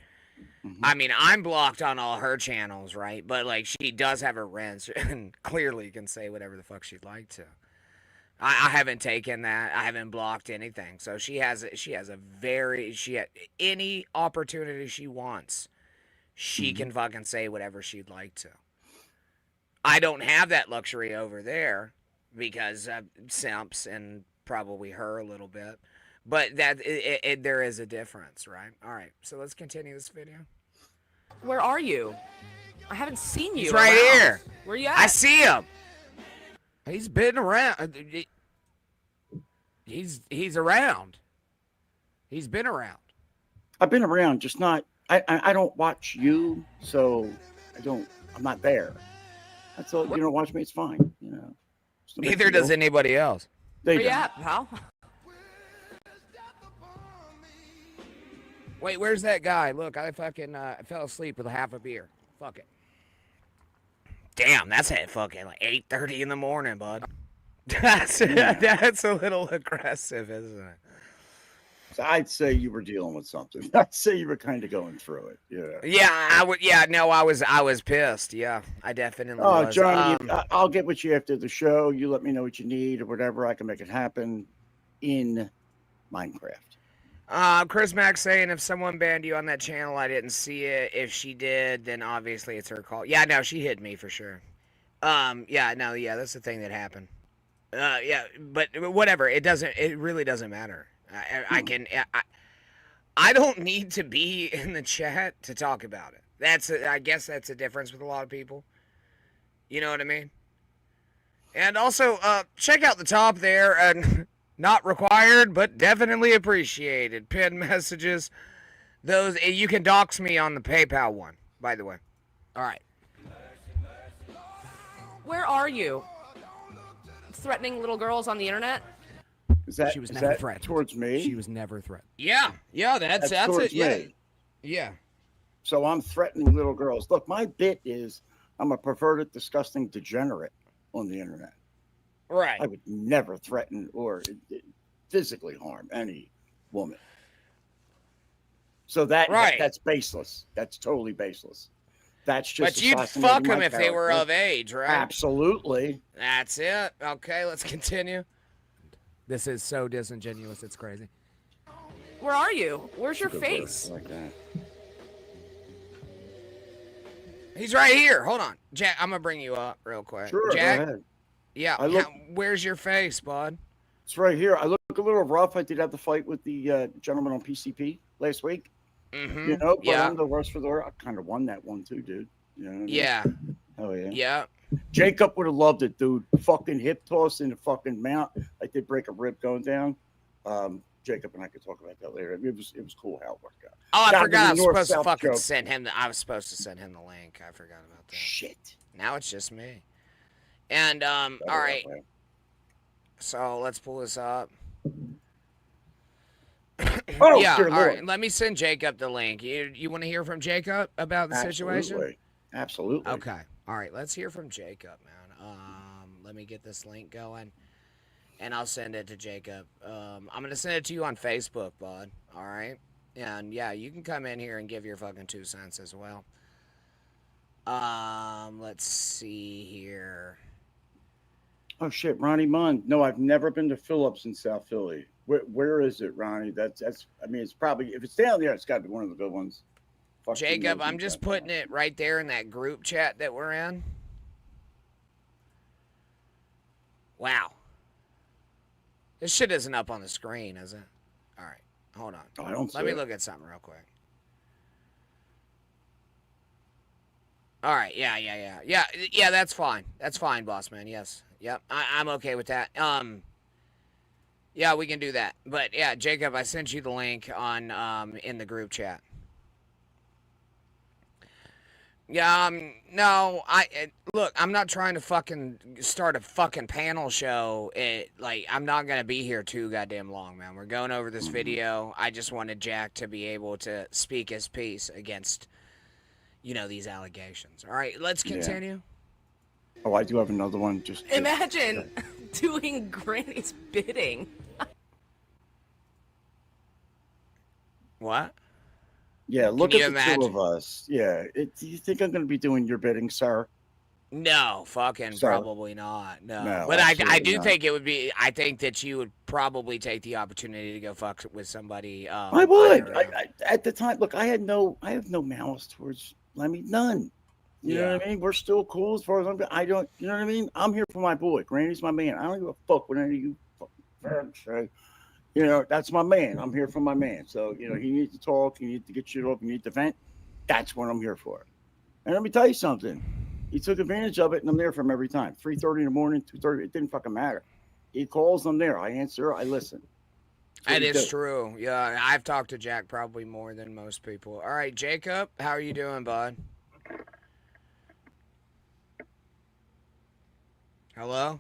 S3: Mm-hmm. I mean, I'm blocked on all her channels, right? But like, she does have her rents, and clearly can say whatever the fuck she'd like to. I haven't taken that. I haven't blocked anything. So she has any opportunity she wants. She can fucking say whatever she'd like to. I don't have that luxury over there because simps and probably her a little bit. But there is a difference, right? All right, so let's continue this video.
S5: Where are you? I haven't seen you.
S3: He's right here.
S5: Where you at?
S3: I see him. He's been around. He's around. He's been around.
S4: I've been around, just not. I don't watch you, so I'm not there. That's all. You don't watch me. It's fine.
S3: Neither does anybody else.
S5: Where you at, pal?
S3: Wait, where's that guy? Look, I fucking fell asleep with a half a beer. Fuck it. Damn, that's at fucking like 8:30 in the morning, bud. That's a little aggressive, isn't it?
S4: So I'd say you were dealing with something. I'd say you were kind of going through it. Yeah.
S3: Yeah, I would. Yeah, no, I was pissed. Yeah, I definitely was.
S4: Oh, Johnny, I'll get with you after the show. You let me know what you need or whatever. I can make it happen in Minecraft.
S3: Chris Mack saying if someone banned you on that channel, I didn't see it. If she did, then obviously it's her call. Yeah, no, she hit me for sure. Yeah, that's the thing that happened. Yeah, but whatever. It really doesn't matter. I don't need to be in the chat to talk about it. I guess that's a difference with a lot of people. You know what I mean? And also, check out the top there and. Not required, but definitely appreciated. Pinned messages. Those you can dox me on the PayPal one, by the way. All right.
S5: Where are you? Threatening little girls on the internet?
S4: She was never threatened towards me.
S3: She was never threatened. Yeah, that's
S4: towards
S3: it. Yeah,
S4: me.
S3: yeah.
S4: So I'm threatening little girls. Look, my bit is I'm a perverted, disgusting degenerate on the internet.
S3: Right.
S4: I would never threaten or physically harm any woman. So that's baseless. That's totally baseless. That's just.
S3: But you'd fuck them if they were of age, right?
S4: Absolutely.
S3: That's it. Okay, let's continue. This is so disingenuous. It's crazy.
S5: Where are you? Where's your face?
S4: Like that.
S3: He's right here. Hold on, Jack. I'm gonna bring you up real quick.
S4: Sure,
S3: Jack.
S4: go ahead.
S3: Yeah.
S4: I look.
S3: Where's your face, bud?
S4: It's right here. I look a little rough. I did have the fight with the gentleman on PCP last week.
S3: Mm-hmm.
S4: But
S3: Yeah.
S4: I'm the worst for the world. I kind of won that one too, dude. You know what I mean?
S3: Yeah.
S4: Hell yeah.
S3: Yeah.
S4: Jacob would have loved it, dude. Fucking hip toss in the fucking mount. I did break a rib going down. Jacob and I could talk about that later. It was cool how it worked out.
S3: Oh, I forgot. I was supposed to
S4: North-South
S3: fucking
S4: joke.
S3: send him. I was supposed to send him the link. I forgot about that.
S4: Shit.
S3: Now it's just me. And all right. So let's pull this up.
S4: Oh,
S3: yeah.
S4: dear
S3: All
S4: Lord.
S3: right. Let me send Jacob the link. You want to hear from Jacob about the situation?
S4: Absolutely.
S3: Okay. All right. Let's hear from Jacob, man. Let me get this link going, and I'll send it to Jacob. I'm gonna send it to you on Facebook, bud. All right. And yeah, you can come in here and give your fucking 2 cents as well. Let's see here.
S4: Oh shit, Ronnie Munn. No, I've never been to Phillips in South Philly. Where is it, Ronnie? That's. I mean, it's probably if it's down there, it's got to be one of the good ones. Fuck
S3: Jacob,
S4: knows
S3: I'm just putting it right there in that group chat that we're in. Wow. This shit isn't up on the screen, is it? All right, hold on.
S4: Oh, I don't see
S3: Let me
S4: it.
S3: look at something real quick. All right, yeah, that's fine. That's fine, boss man. Yes, yep, I'm okay with that. Yeah, we can do that. But yeah, Jacob, I sent you the link on in the group chat. Yeah, no, look, I'm not trying to fucking start a fucking panel show. I'm not gonna be here too goddamn long, man. We're going over this video. I just wanted Jack to be able to speak his piece against, these allegations. All right, let's continue.
S4: Oh, I do have another one. Just
S5: Imagine doing Granny's bidding.
S3: What?
S4: Yeah, look
S3: Can
S4: at
S3: you
S4: the
S3: imagine?
S4: two of us. Yeah, do you think I'm going to be doing your bidding, sir?
S3: No, fucking
S4: So-
S3: probably not. No,
S4: No,
S3: but I
S4: absolutely
S3: do
S4: not.
S3: think it would be. I think that you would probably take the opportunity to go fuck with somebody.
S4: I would.
S3: IRL.
S4: I at the time, look, I have no malice towards Lemmy, none. You know what I mean? We're still cool as far as I'm. I don't. You know what I mean? I'm here for my boy. Granny's my man. I don't give a fuck what any of you fucking fans say. That's my man. I'm here for my man. So he needs to talk. He needs to get shit off. He needs to vent. That's what I'm here for. And let me tell you something. He took advantage of it, and I'm there for him every time. 3:30 in the morning, 2:30. It didn't fucking matter. He calls, I'm there. I answer. I listen. That's what
S3: That
S4: we
S3: is
S4: do.
S3: true. Yeah, I've talked to Jack probably more than most people. All right, Jacob, how are you doing, bud? Hello?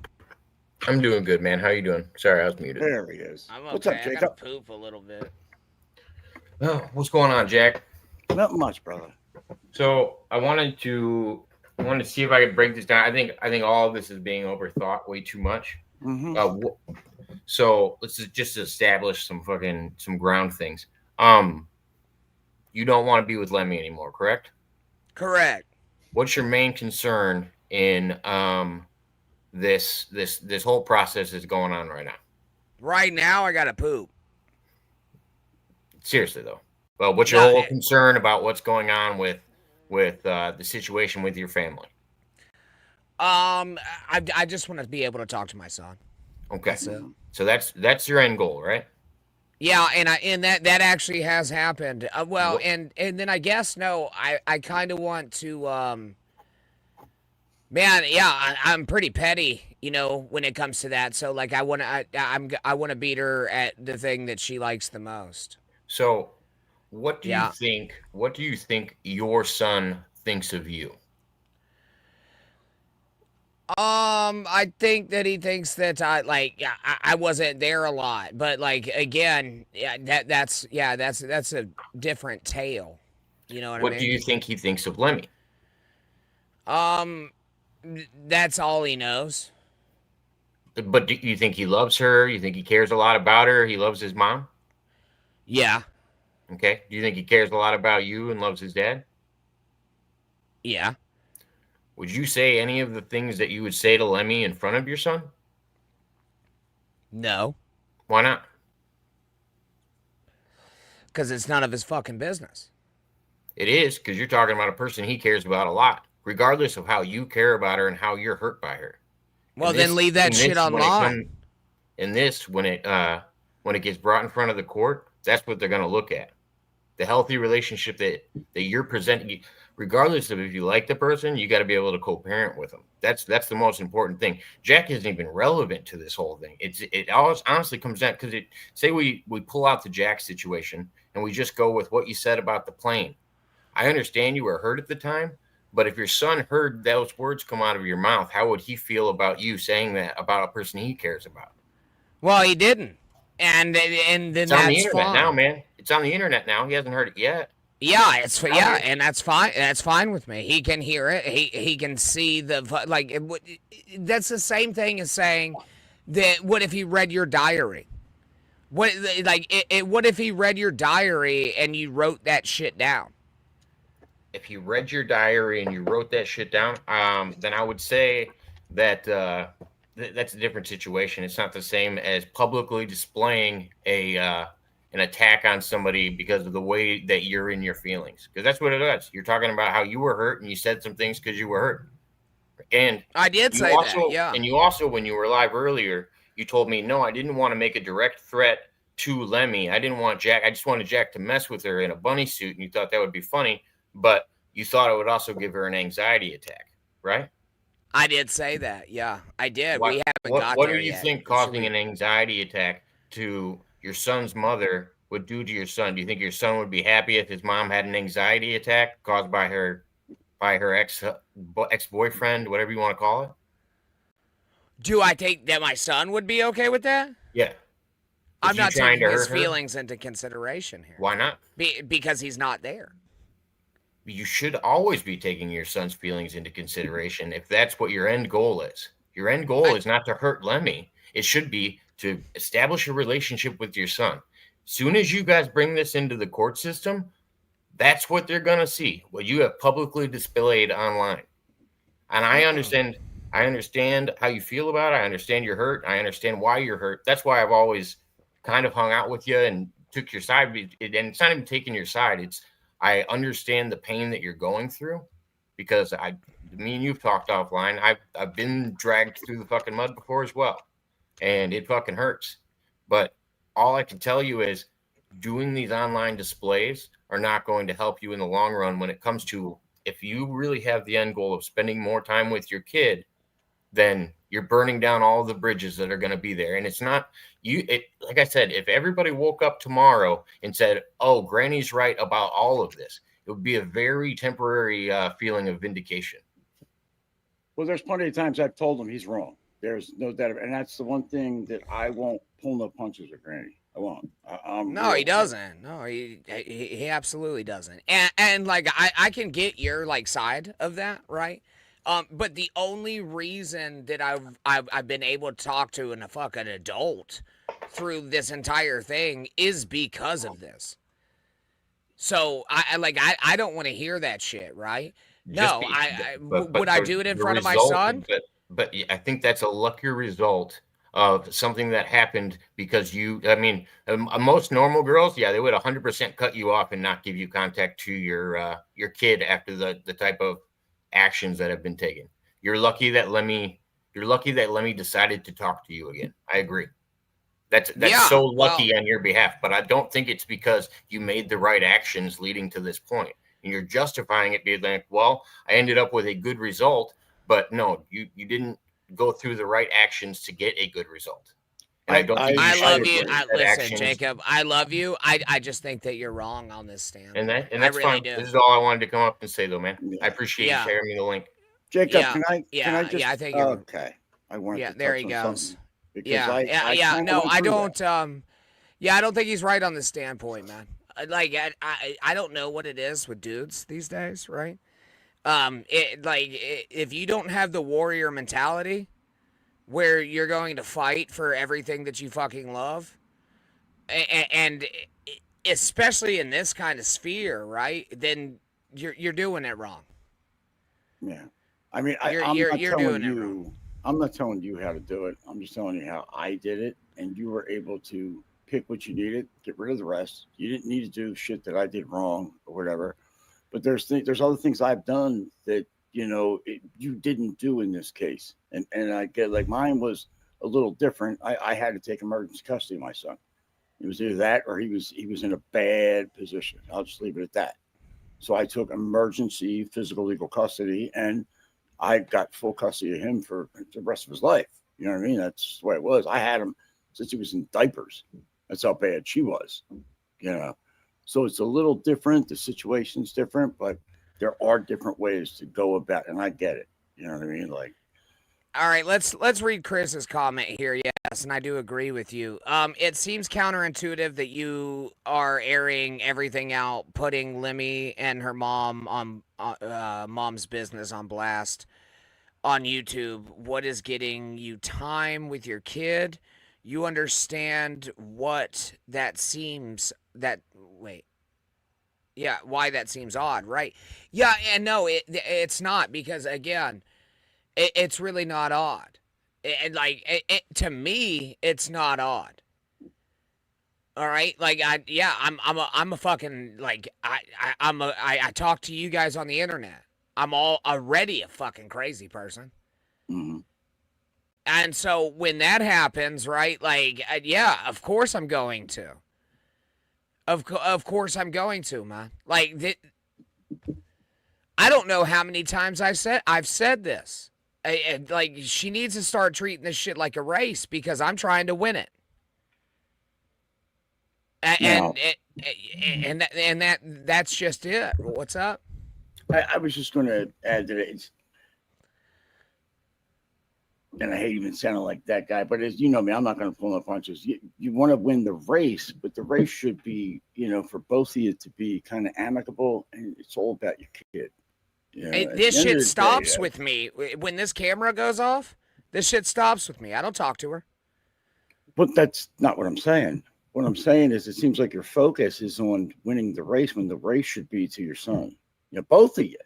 S6: I'm doing good, man. How you doing? Sorry, I was muted.
S4: There he is.
S3: I'm okay.
S4: What's up,
S3: I gotta
S4: Jacob?
S3: poop a little bit.
S6: Oh, what's going on, Jack?
S4: Not much, brother.
S6: So I wanted to see if I could break this down. I think all of this is being overthought way too much.
S4: Mm-hmm.
S6: So let's just establish some ground things. You don't want to be with Lemmy anymore, correct?
S3: Correct.
S6: What's your main concern in this whole process that's going on right now?
S3: Right now, I gotta poop.
S6: Seriously though. Well, what's your whole concern about what's going on with the situation with your family?
S3: I just want to be able to talk to my son.
S6: Okay.
S3: That's it.
S6: So that's your end goal, right?
S3: Yeah, and that actually has happened. And then I guess I kind of want to man, yeah, I'm pretty petty, when it comes to that. So like I want to beat her at the thing that she likes the most.
S6: So what do you think your son thinks of you?
S3: I think that he thinks that I wasn't there a lot, but like again, that's a different tale. You know what I mean?
S6: What do you think he thinks of Lemmy?
S3: That's all he knows.
S6: But do you think he loves her? You think he cares a lot about her? He loves his mom?
S3: Yeah.
S6: Okay. Do you think he cares a lot about you and loves his dad?
S3: Yeah.
S6: Would you say any of the things that you would say to Lemmy in front of your son?
S3: No.
S6: Why not?
S3: Because it's none of his fucking business.
S6: It is, because you're talking about a person he cares about a lot, regardless of how you care about her and how you're hurt by her.
S3: Well, then leave that shit online.
S6: When it gets brought in front of the court, that's what they're going to look at. The healthy relationship that you're presenting, regardless of if you like the person, you got to be able to co-parent with them. That's the most important thing. Jack isn't even relevant to this whole thing. It always honestly comes down, because say we pull out the Jack situation and we just go with what you said about the plane. I understand you were hurt at the time, but if your son heard those words come out of your mouth, how would he feel about you saying that about a person he cares about?
S3: Well, he didn't. And then
S6: It's on the
S3: that's
S6: internet
S3: fine.
S6: now, man. It's on the internet now. He hasn't heard it yet.
S3: Yeah, and that's fine. That's fine with me. He can hear it. He can see that's the same thing as saying that. What if he read your diary? What if he read your diary and you wrote that shit down?
S6: If he read your diary and you wrote that shit down, then I would say that that's a different situation. It's not the same as publicly displaying an attack on somebody because of the way that you're in your feelings. Because that's what it is. You're talking about how you were hurt and you said some things because you were hurt. And
S3: I did say that, yeah.
S6: And you also, when you were live earlier, you told me, no, I didn't want to make a direct threat to Lemmy. I didn't want Jack. I just wanted Jack to mess with her in a bunny suit. And you thought that would be funny. But you thought it would also give her an anxiety attack, right?
S3: I did say that. Yeah, I did. We haven't got there yet.
S6: What do you think causing an anxiety attack to your son's mother would do to your son? Do you think your son would be happy if his mom had an anxiety attack caused by her ex-boyfriend, whatever you want to call it?
S3: Do I think that my son would be okay with that?
S6: Yeah.
S3: I'm not taking his feelings into consideration here.
S6: Why not?
S3: Because he's not there.
S6: You should always be taking your son's feelings into consideration if that's what your end goal is. Your end goal is not to hurt Lemmy. It should be to establish a relationship with your son. Soon as you guys bring this into the court system, that's what they're going to see, what you have publicly displayed online. And I understand how you feel about it. I understand you're hurt. I understand why you're hurt. That's why I've always kind of hung out with you and took your side. And it's not even taking your side. I understand the pain that you're going through, because me and you've talked offline. I've been dragged through the fucking mud before as well, and it fucking hurts. But all I can tell you is doing these online displays are not going to help you in the long run when it comes to, if you really have the end goal of spending more time with your kid, then you're burning down all the bridges that are going to be there. And it's not like I said, if everybody woke up tomorrow and said, oh, Granny's right about all of this, it would be a very temporary feeling of vindication.
S4: Well, there's plenty of times I've told him he's wrong. There's no doubt. And that's the one thing that I won't pull no punches with Granny. I won't.
S3: No, he doesn't. No, he absolutely doesn't. And like, I can get your like side of that, right? But the only reason that I've been able to talk to a fucking adult through this entire thing is because of this. So I don't want to hear that shit, right? No, would I do it in front of my son?
S6: But I think that's a luckier result of something that happened because most normal girls, yeah, they would 100% cut you off and not give you contact to your kid after the type of actions that have been taken. You're lucky that Lemmy decided to talk to you again. I agree. That's so lucky on your behalf, but I don't think it's because you made the right actions leading to this point. And you're justifying it being like, well, I ended up with a good result, but no, you didn't go through the right actions to get a good result. And I don't think
S3: I love you. Listen, Jacob, I love you. I just think that you're wrong on this stand.
S6: And that's really fine. Do. This is all I wanted to come up and say, though, man. I appreciate you sharing me the link.
S4: Jacob, can I just?
S3: I think.
S4: Okay. I wanted.
S3: Yeah,
S4: to
S3: there he goes.
S4: I
S3: don't. I don't think he's right on this standpoint, man. Like, I don't know what it is with dudes these days, right? If you don't have the warrior mentality, where you're going to fight for everything that you fucking love, and especially in this kind of sphere, right? Then you're doing it wrong.
S4: Yeah, I mean, I'm not telling you how to do it. I'm just telling you how I did it, and you were able to pick what you needed, get rid of the rest. You didn't need to do shit that I did wrong or whatever, But there's other things I've done that you didn't do in this case, and I get like mine was a little different. I had to take emergency custody of my son. It was either that or he was in a bad position. I'll just leave it at that. So I took emergency physical legal custody, and I got full custody of him for the rest of his life. You know what I mean? That's the way it was. I had him since he was in diapers. That's how bad she was. So it's a little different. The situation's different, but there are different ways to go about it, and I get it. You know what I mean? Like,
S3: all right, let's read Chris's comment here. Yes, and I do agree with you. It seems counterintuitive that you are airing everything out, putting Lemmy and her mom on mom's business on blast on YouTube. What is getting you time with your kid? You understand what that seems why that seems odd, right? Yeah, and no, it's not, because again, it's really not odd. To me, it's not odd. All right, like I'm a fucking like I talk to you guys on the internet. I'm already a fucking crazy person.
S4: mm-hmm.
S3: And so when that happens, right? Like, yeah, of course I'm going to. Of course I'm going to, man. Like, I don't know how many times I've said this. Like, she needs to start treating this shit like a race, because I'm trying to win it. That's just it. What's up?
S4: I was just going to add that it's, and I hate even sounding like that guy, but as you know me, I'm not going to pull no punches. You want to win the race, but the race should be, for both of you to be kind of amicable, and it's all about your kid.
S3: This shit stops with me. When this camera goes off, this shit stops with me. I don't talk to her.
S4: But that's not what I'm saying. What I'm saying is it seems like your focus is on winning the race when the race should be to your son. Both of you.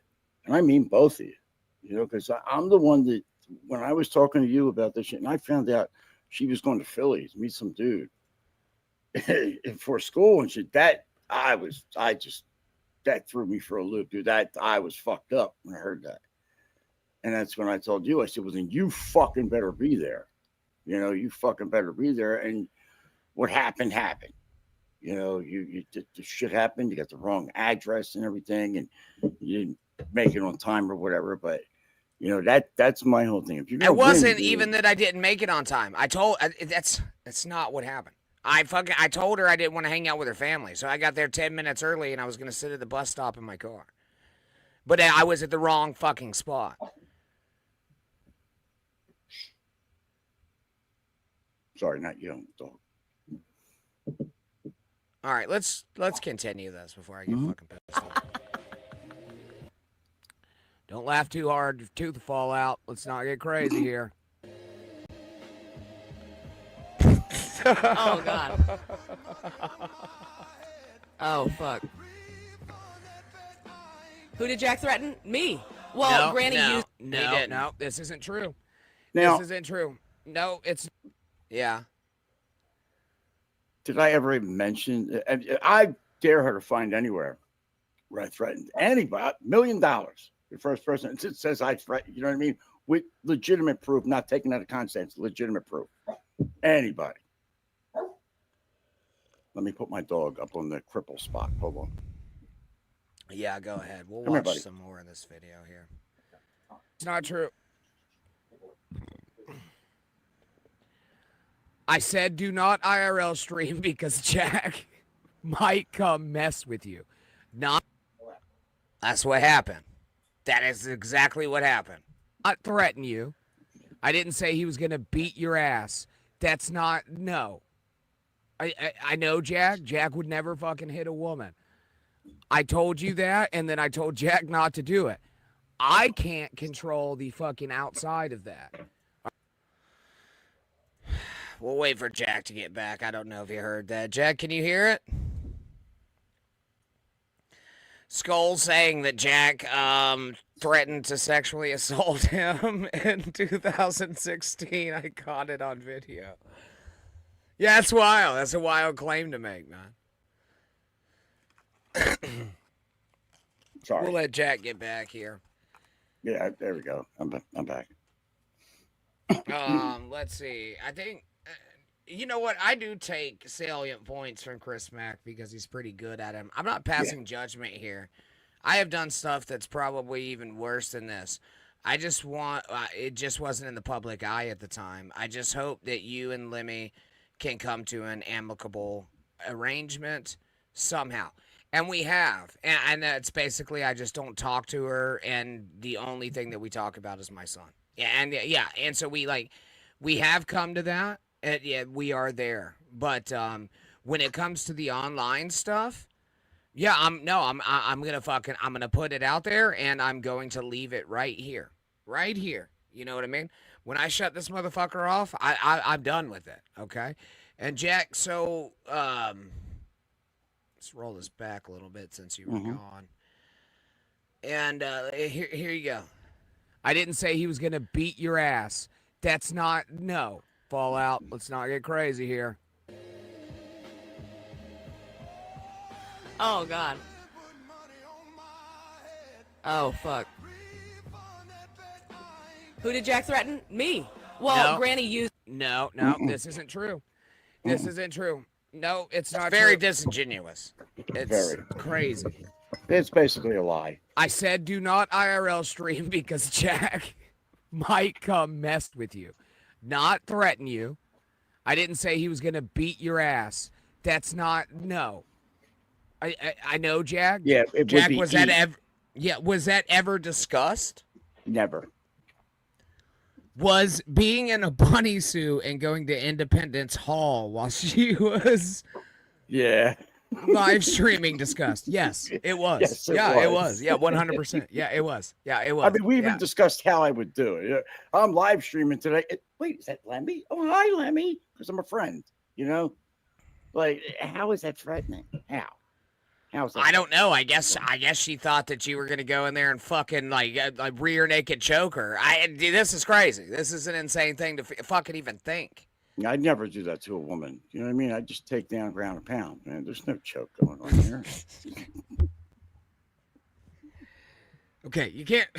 S4: And I mean both of you. Because I'm the one that, when I was talking to you about this shit, and I found out she was going to Philly to meet some dude for school and shit, that threw me for a loop, dude. That I was fucked up when I heard that. And that's when I told you, I said, well, then you fucking better be there. You fucking better be there. And what happened. The shit happened. You got the wrong address and everything, and you didn't make it on time or whatever. But that's my whole thing. If
S3: it wasn't even that I didn't make it on time. That's not what happened. I told her I didn't want to hang out with her family, so I got there 10 minutes early, and I was gonna sit at the bus stop in my car. But I was at the wrong fucking spot.
S4: Sorry, not you, dog.
S3: All right, let's continue this before I get fucking pissed off. Don't laugh too hard, your tooth will fall out. Let's not get crazy here.
S5: Oh, God. Oh, fuck. Who did Jack threaten? Me. Well, Granny used...
S3: No, this isn't true.
S4: Now,
S3: this isn't true. No, it's... Yeah.
S4: Did I ever even mention... I dare her to find anywhere where I threatened anybody. $1 million. The first person. It says I threatened, you know what I mean? With legitimate proof, not taken out of context, legitimate proof. Anybody. Let me put my dog up on the cripple spot. Hold on.
S3: Yeah, go ahead. We'll
S4: Come
S3: watch
S4: here,
S3: some more of this video here. It's not true. I said do not IRL stream because Jack might come mess with you. Not. That's what happened. That is exactly what happened. Not threaten you. I didn't say he was going to beat your ass. That's not, no. I know Jack. Jack would never fucking hit a woman. I told you that, and then I told Jack not to do it. I can't control the fucking outside of that. We'll wait for Jack to get back. I don't know if you heard that. Jack, can you hear it? Skull saying that Jack threatened to sexually assault him in 2016. I caught it on video. Yeah, that's wild. That's a wild claim to make, man.
S4: Sorry.
S3: We'll let Jack get back here.
S4: Yeah, there we go. I'm back.
S3: Let's see. I think, you know what? I do take salient points from Chris Mack because he's pretty good at him. I'm not passing judgment here. I have done stuff that's probably even worse than this. I just want, it just wasn't in the public eye at the time. I just hope that you and Lemmy can come to an amicable arrangement somehow. And we have. And that's basically, I just don't talk to her. And the only thing that we talk about is my son. And so we have come to that. And yeah, we are there. But when it comes to the online stuff, yeah, I'm gonna put it out there, and I'm going to leave it right here. Right here. You know what I mean? When I shut this motherfucker off, I'm done with it. Okay? And Jack, so let's roll this back a little bit since you were gone. And here you go. I didn't say he was gonna beat your ass. That's not Fallout. Let's not get crazy here.
S5: Oh God. Oh fuck. Who did Jack threaten? Me. Well,
S3: No.
S5: Granny used.
S3: No, this isn't true. This isn't true. No, it's not very disingenuous. It's
S4: Very.
S3: crazy.
S4: It's basically a lie.
S3: I said do not IRL stream because Jack might come mess with you, not threaten you. I didn't say he was going to beat your ass. That's not, no. I know, Jack.
S4: Yeah, it
S3: Jack,
S4: would be
S3: was that ever discussed?
S4: Never.
S3: Was being in a bunny suit and going to Independence Hall while she was
S4: Yeah.
S3: live streaming discussed? Yes, it was.
S4: Yes,
S3: It was. Yeah, 100%. Yeah, it was.
S4: I mean, we even discussed how I would do it. I'm live streaming today. Wait, is that Lemmy? Oh, hi, Lemmy. Because I'm a friend, you know? Like, how is that threatening? How's that?
S3: I don't know. I guess she thought that you were gonna go in there and fucking like rear naked choke her. This is crazy. This is an insane thing to fucking even think.
S4: I'd never do that to a woman. You know what I mean? I'd just take down ground and pound, man. There's no choke going on here.
S3: Okay, you can't.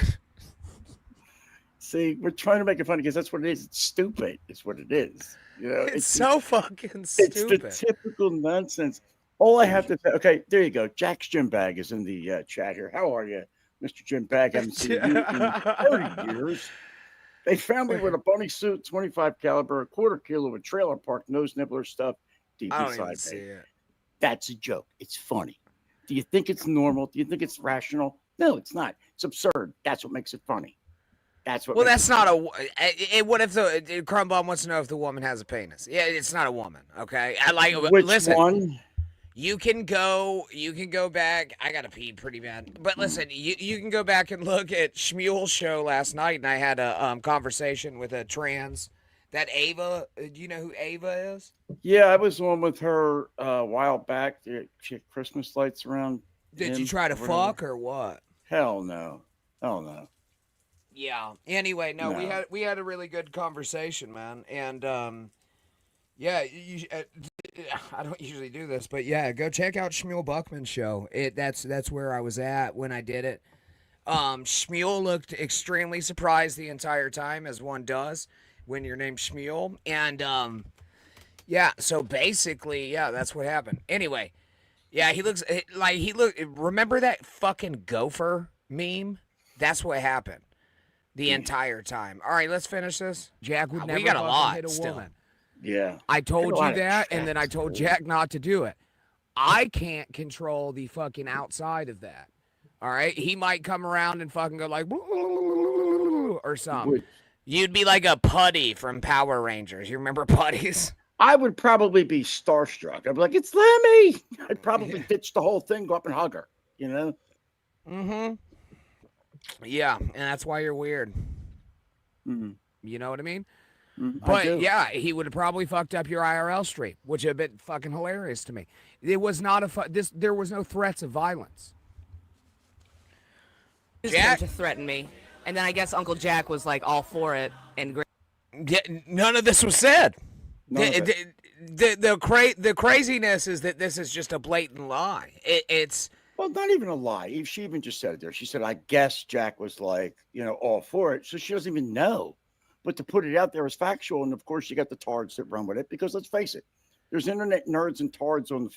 S4: See, we're trying to make it funny because that's what it is. It's stupid. It's what it is. You know,
S3: It's so fucking stupid.
S4: It's the typical nonsense. All I have to say, okay, there you go. Jack's Jim Bag is in the chat here. How are you, Mr. Jim Bag? Haven't seen you in 30 years. They found me with a bunny suit, 25 caliber, a quarter kilo of trailer park nose nibbler stuff deep
S3: I don't even
S4: inside
S3: see
S4: me.
S3: it.
S4: That's a joke. It's funny. Do you think it's normal? Do you think it's rational? No, it's not. It's absurd. That's what makes it funny. That's what.
S3: Well,
S4: makes
S3: that's not what if the Crumb Bomb wants to know if the woman has a penis? Yeah, it's not a woman. Okay,
S4: Which
S3: listen.
S4: one?
S3: You can go back. I gotta pee pretty bad. But listen, you can go back and look at Shmuel's show last night, and I had a conversation with a trans. That Ava, do you know who Ava is?
S4: Yeah, I was on with her a while back. She had Christmas lights around.
S3: Did you try to fuck or what?
S4: Hell no. Hell no.
S3: Yeah. Anyway, no, we had a really good conversation, man, and yeah, I don't usually do this, but yeah, go check out Shmuel Buckman's show. That's where I was at when I did it. Shmuel looked extremely surprised the entire time, as one does when you're named Shmuel. And yeah, so basically, yeah, that's what happened. Anyway, yeah, he looks like remember that fucking gopher meme? That's what happened the entire time. All right, let's finish this. Jack would never we got a lot
S4: hit a
S3: still.
S4: woman. Yeah.
S3: I told
S4: a lot
S3: you
S4: of
S3: that, and then I
S4: chats,
S3: told
S4: dude.
S3: Jack not to do it. I can't control the fucking outside of that. All right? He might come around and fucking go like, or something.
S4: Would-
S3: You'd be like a Putty from Power Rangers. You remember Putties?
S4: I would probably be starstruck. I'd be like, it's Lemmy. I'd probably ditch the whole thing, go up and hug her, you know?
S3: Mm-hmm. Yeah, and that's why you're weird.
S4: Mm-hmm.
S3: You know what I mean?
S4: I
S3: But
S4: do.
S3: yeah, he would have probably fucked up your IRL stream, which would have been fucking hilarious to me. It was not there was no threats of violence.
S5: Used him to threaten me, and then I guess Uncle Jack was like all for it, and
S3: Yeah, none of this was said.
S4: None of it.
S3: The craziness is that this is just a blatant lie. It's
S4: Well, not even a lie. She even just said it there. She said, I guess Jack was like, all for it. So she doesn't even know. But to put it out there as factual, and of course you got the tards that run with it, because let's face it, there's internet nerds and tards on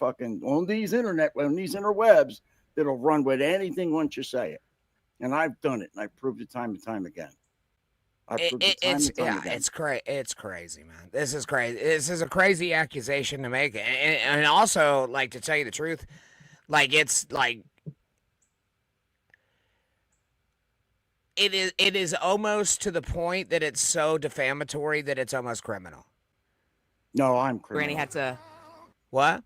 S4: these interwebs that'll run with anything once you say it. And I've done it, and I've proved it time and time again.
S3: It's crazy, man. This is crazy. This is a crazy accusation to make, and also, like, to tell you the truth, like, it's like it is almost to the point that it's so defamatory that it's almost criminal.
S4: No, I'm criminal.
S5: Granny had to.
S3: What?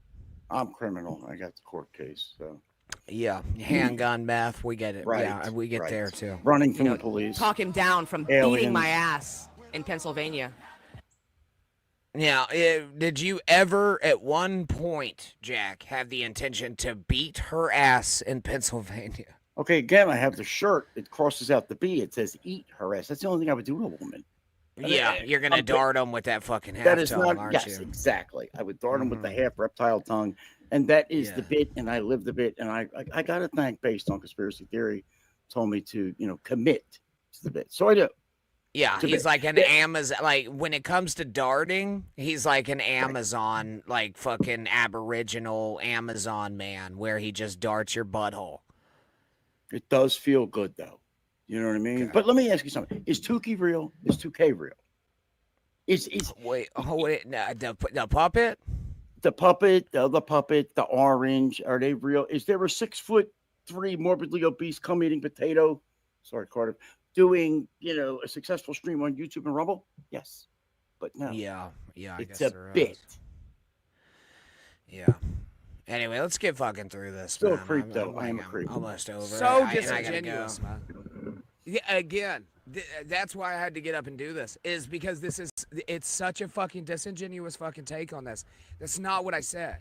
S4: I'm criminal. I got the court case, so.
S3: Yeah, handgun meth. We get it.
S4: Right,
S3: Yeah, we get there too.
S4: Running from the police.
S5: Talk him down from beating my ass in Pennsylvania.
S3: Now, did you ever, at one point, Jack, have the intention to beat her ass in Pennsylvania?
S4: Okay, again, I have the shirt. It crosses out the B. It says "eat her ass." That's the only thing I would do to a woman.
S3: Yeah, you're gonna dart them with that fucking half
S4: That is
S3: tongue,
S4: not.
S3: aren't
S4: Yes,
S3: you?
S4: exactly. I would dart them with the half reptile tongue, and that is the bit. And I live the bit. And I got to thank, based on conspiracy theory, told me to commit to the bit. So I do.
S3: Yeah, he's like an Amazon. Like, when it comes to darting, he's like an Amazon, like fucking Aboriginal Amazon man, where he just darts your butthole.
S4: It does feel good, though. You know what I mean? Okay. But let me ask you something: is Tukey real? Is 2K real?
S3: Wait, no, the puppet?
S4: The puppet, the other puppet, the orange, are they real? Is there a 6'3" morbidly obese cum eating potato? Sorry, Carter. Doing a successful stream on YouTube and Rumble? Yes, but no.
S3: Yeah,
S4: it's a bit.
S3: Yeah. Anyway, let's get fucking through this.
S4: Still a creep, though. I am a creep.
S3: Almost over.
S5: So disingenuous,
S3: man.
S7: Yeah, again, that's why I had to get up and do this. Is because it's such a fucking disingenuous fucking take on this. That's not what I said.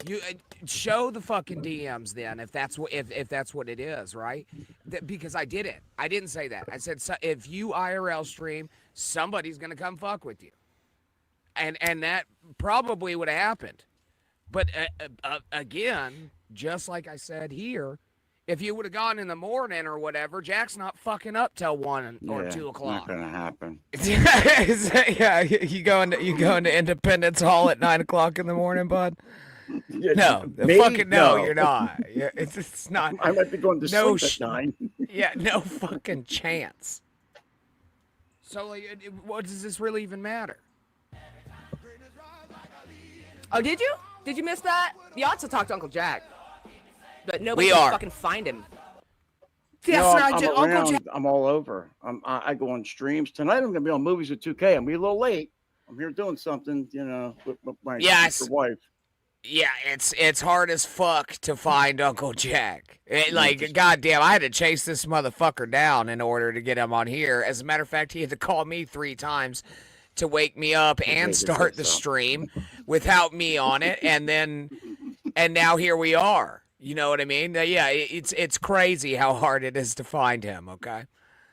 S7: You show the fucking DMs then, if that's what it is, right? Because I didn't say that. I said, so if you IRL stream, somebody's gonna come fuck with you, and that probably would have happened. But again, just like I said here, if you would have gone in the morning or whatever, Jack's not fucking up till 1 or 2 o'clock.
S4: Not gonna happen.
S3: Yeah, you going to Independence Hall at 9 o'clock in the morning, bud?
S4: Yeah,
S3: no, you're not. It's not.
S4: I might be going to sleep at 9.
S3: Yeah, no fucking chance.
S7: So, like, what does this really even matter?
S5: Oh, did you? Did you miss that? You ought to talk to Uncle Jack. But nobody can fucking find him.
S4: I'm all over. I go on streams. Tonight I'm going to be on Movies with 2K. I'm going to be a little late. I'm here doing something, with my wife.
S3: Yeah, it's hard as fuck to find Uncle Jack. Goddamn, I had to chase this motherfucker down in order to get him on here. As a matter of fact, he had to call me 3 times to wake me up and start the stream without me on it, and now here we are. You know what I mean? Yeah, it's crazy how hard it is to find him. Okay.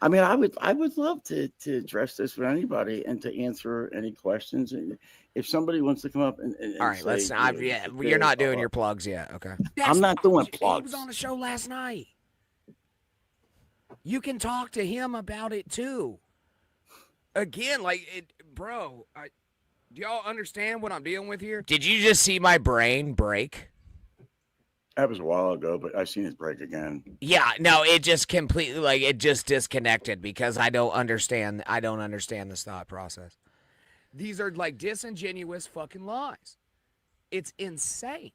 S4: I mean, I would love to address this with anybody and to answer any questions. If somebody wants to come up and
S3: all right,
S4: say,
S3: you're not doing your plugs yet. Okay.
S4: I'm not doing plugs.
S7: He was on the show last night. You can talk to him about it too. Again, bro, do y'all understand what I'm dealing with here?
S3: Did you just see my brain break?
S4: That was a while ago, but I've seen it break again.
S3: Yeah, no, it just completely it just disconnected because I don't understand this thought process.
S7: These are disingenuous fucking lies. It's insane.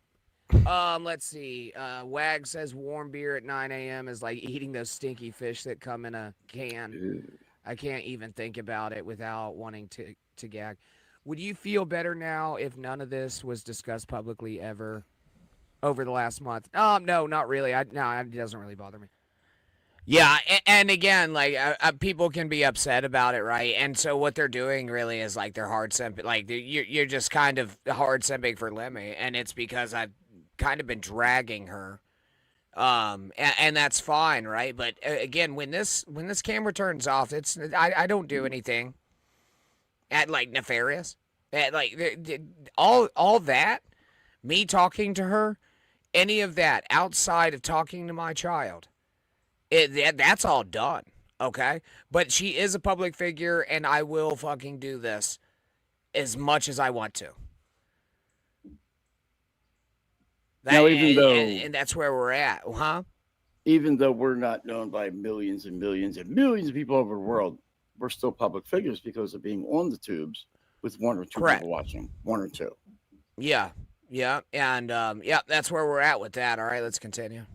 S7: Let's see. Wag says warm beer at 9 a.m. is like eating those stinky fish that come in a can. Ew. I can't even think about it without wanting to gag. Would you feel better now if none of this was discussed publicly ever over the last month? No, not really. It doesn't really bother me.
S3: Yeah, and again, people can be upset about it, right? And so what they're doing really is they're hard simping. You're just kind of hard simping for Lemmy, and it's because I've kind of been dragging her, and that's fine, right? But again, when this camera turns off, I don't do anything at nefarious, all that. Me talking to her any of that outside of talking to my child, that's all done. Okay? But she is a public figure, and I will fucking do this as much as I want to.
S4: Now, even though,
S3: and that's where we're at, huh?
S4: Even though we're not known by millions and millions and millions of people over the world, we're still public figures because of being on the tubes with one or two
S3: Correct.
S4: people watching, one or two.
S3: Yeah, and that's where we're at with that. All right, let's continue.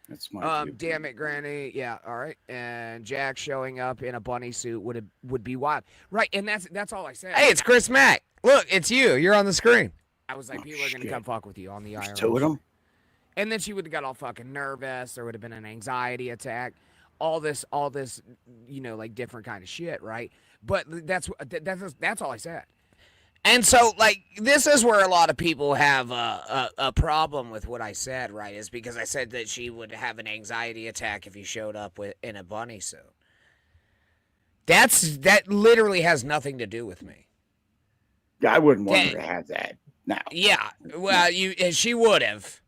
S4: That's my
S3: damn it, Granny. Yeah, all right. And Jack showing up in a bunny suit would be wild, right? And that's all I said. Hey, it's Chris Mack. Look, it's you. You're on the screen. I was like, people are gonna come fuck with you on the IRL.
S4: Two of them.
S3: And then she would have got all fucking nervous. There would have been an anxiety attack. All this, like different kind of shit, right? But that's all I said. And so, like, this is where a lot of people have a problem with what I said, right? Is because I said that she would have an anxiety attack if you showed up in a bunny suit. That literally has nothing to do with me.
S4: Yeah, I wouldn't want her to have that. No.
S3: Yeah, well, she would have.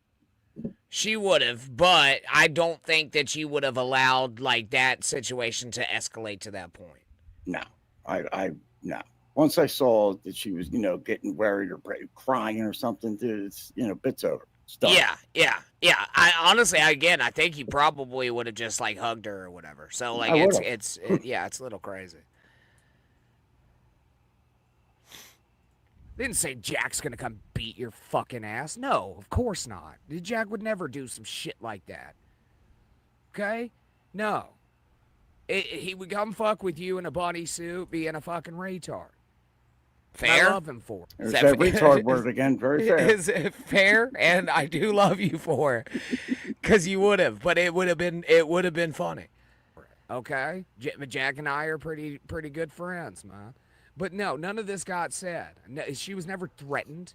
S3: She would have, but I don't think that she would have allowed like that situation to escalate to that point.
S4: No, no. Once I saw that she was, getting worried or crying or something, dude, it's, bit's over. It's done.
S3: Yeah. I honestly, again, I think he probably would have just like hugged her or whatever. So like, it's a little crazy. They didn't say Jack's gonna come beat your fucking ass. No, of course not. Jack would never do some shit like that. Okay? No. He would come fuck with you in a bodysuit being a fucking retard. Fair? I love him for it.
S4: There's that retard word again. Very fair.
S3: Is it fair? And I do love you for it. Because you would have. But it would have been funny. Okay? Jack and I are pretty good friends, man. But no, none of this got said. She was never threatened.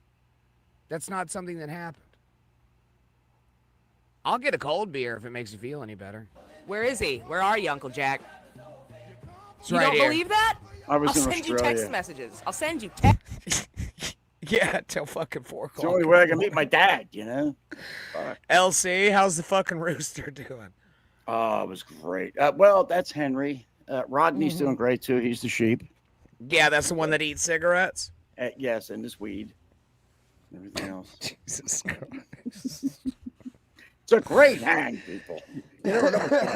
S3: That's not something that happened. I'll get a cold beer if it makes you feel any better.
S5: Where is he? Where are you, Uncle Jack?
S3: It's
S5: you
S3: right
S5: don't
S3: here.
S5: Believe that?
S4: I'll
S5: send you text messages. I'll send you text.
S3: Yeah, till fucking 4 o'clock.
S4: It's the only way I can meet my dad,
S3: LC, how's the fucking rooster doing?
S4: Oh, it was great. Well, that's Henry. Rodney's doing great, too. He's the sheep.
S3: Yeah, that's the one that eats cigarettes?
S4: Yes, and this weed. And everything else.
S3: Jesus Christ.
S4: It's a great hang, people. You never know what's going to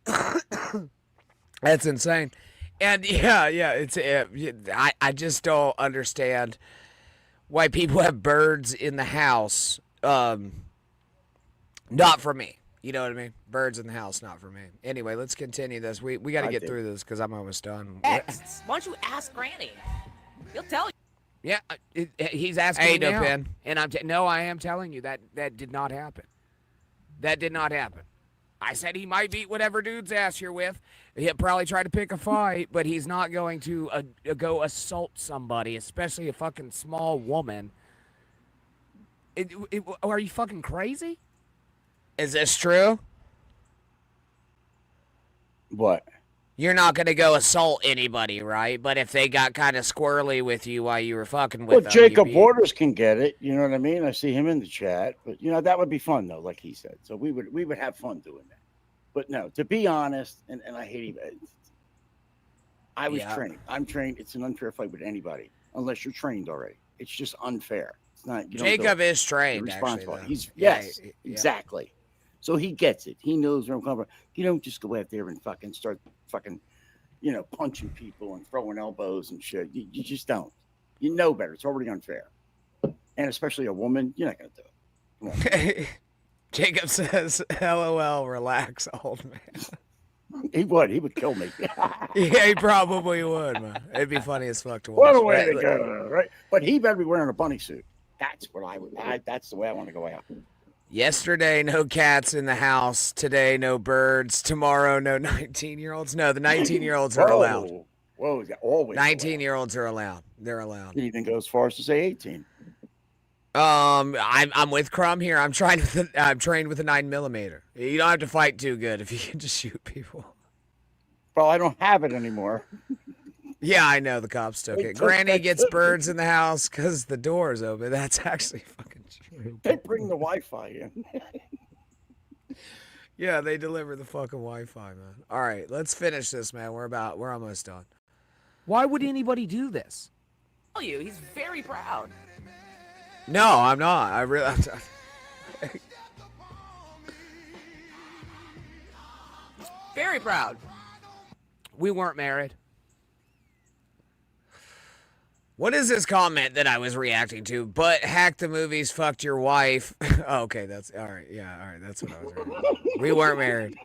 S4: happen.
S3: That's insane. And it's I just don't understand why people have birds in the house. Not for me. You know what I mean? Birds in the house, not for me. Anyway, let's continue this. We got to get through this because I'm almost done.
S5: Texts. Why don't you ask Granny? He'll tell you.
S3: Yeah, he's asking me now. Pen. And I am telling you that did not happen. That did not happen. I said he might beat whatever dude's ass you're with. He'll probably try to pick a fight, but he's not going to go assault somebody, especially a fucking small woman. Are you fucking crazy? Is this true?
S4: What?
S3: You're not going to go assault anybody, right? But if they got kind of squirrely with you while you were fucking with them.
S4: Well, Jacob Waters can get it. You know what I mean? I see him in the chat. But, that would be fun, though, like he said. So we would have fun doing that. But, no, to be honest, and I hate it. I was trained. I'm trained. It's an unfair fight with anybody, unless you're trained already. It's just unfair. It's not.
S3: Jacob is trained, actually.
S4: He's exactly. So he gets it. He knows where I'm coming from. You don't just go out there and fucking start punching people and throwing elbows and shit. You just don't. You know better. It's already unfair. And especially a woman, you're not going to do it.
S3: Jacob says, LOL, relax, old man.
S4: He would. He would kill me.
S3: Yeah, he probably would, man. It'd be funny as fuck to watch.
S4: What a way to go, right? But he better be wearing a bunny suit. That's what that's the way I want to go out.
S3: Yesterday, no cats in the house. Today, no birds. Tomorrow, no 19-year-olds. No, the 19-year-olds are allowed.
S4: Whoa, always
S3: 19-year-olds are allowed. They're allowed.
S4: You even go as far as to say 18.
S3: I'm with Crumb here. I'm trained with a 9mm. You don't have to fight too good if you can just shoot people.
S4: Well, I don't have it anymore.
S3: Yeah, I know the cops took it. Granny gets birds in the house because the door is open. That's actually fucking
S4: They bring the Wi-Fi in.
S3: Yeah, they deliver the fucking Wi-Fi, man. All right, let's finish this, man. We're almost done. Why would anybody do this?
S5: Tell you, he's very proud.
S3: No, I'm not. I really.
S5: Very proud.
S3: We weren't married. What is this comment that I was reacting to? But hack the movies, fucked your wife. Oh, okay, that's all right. Yeah, all right, that's what I was reading. We weren't married.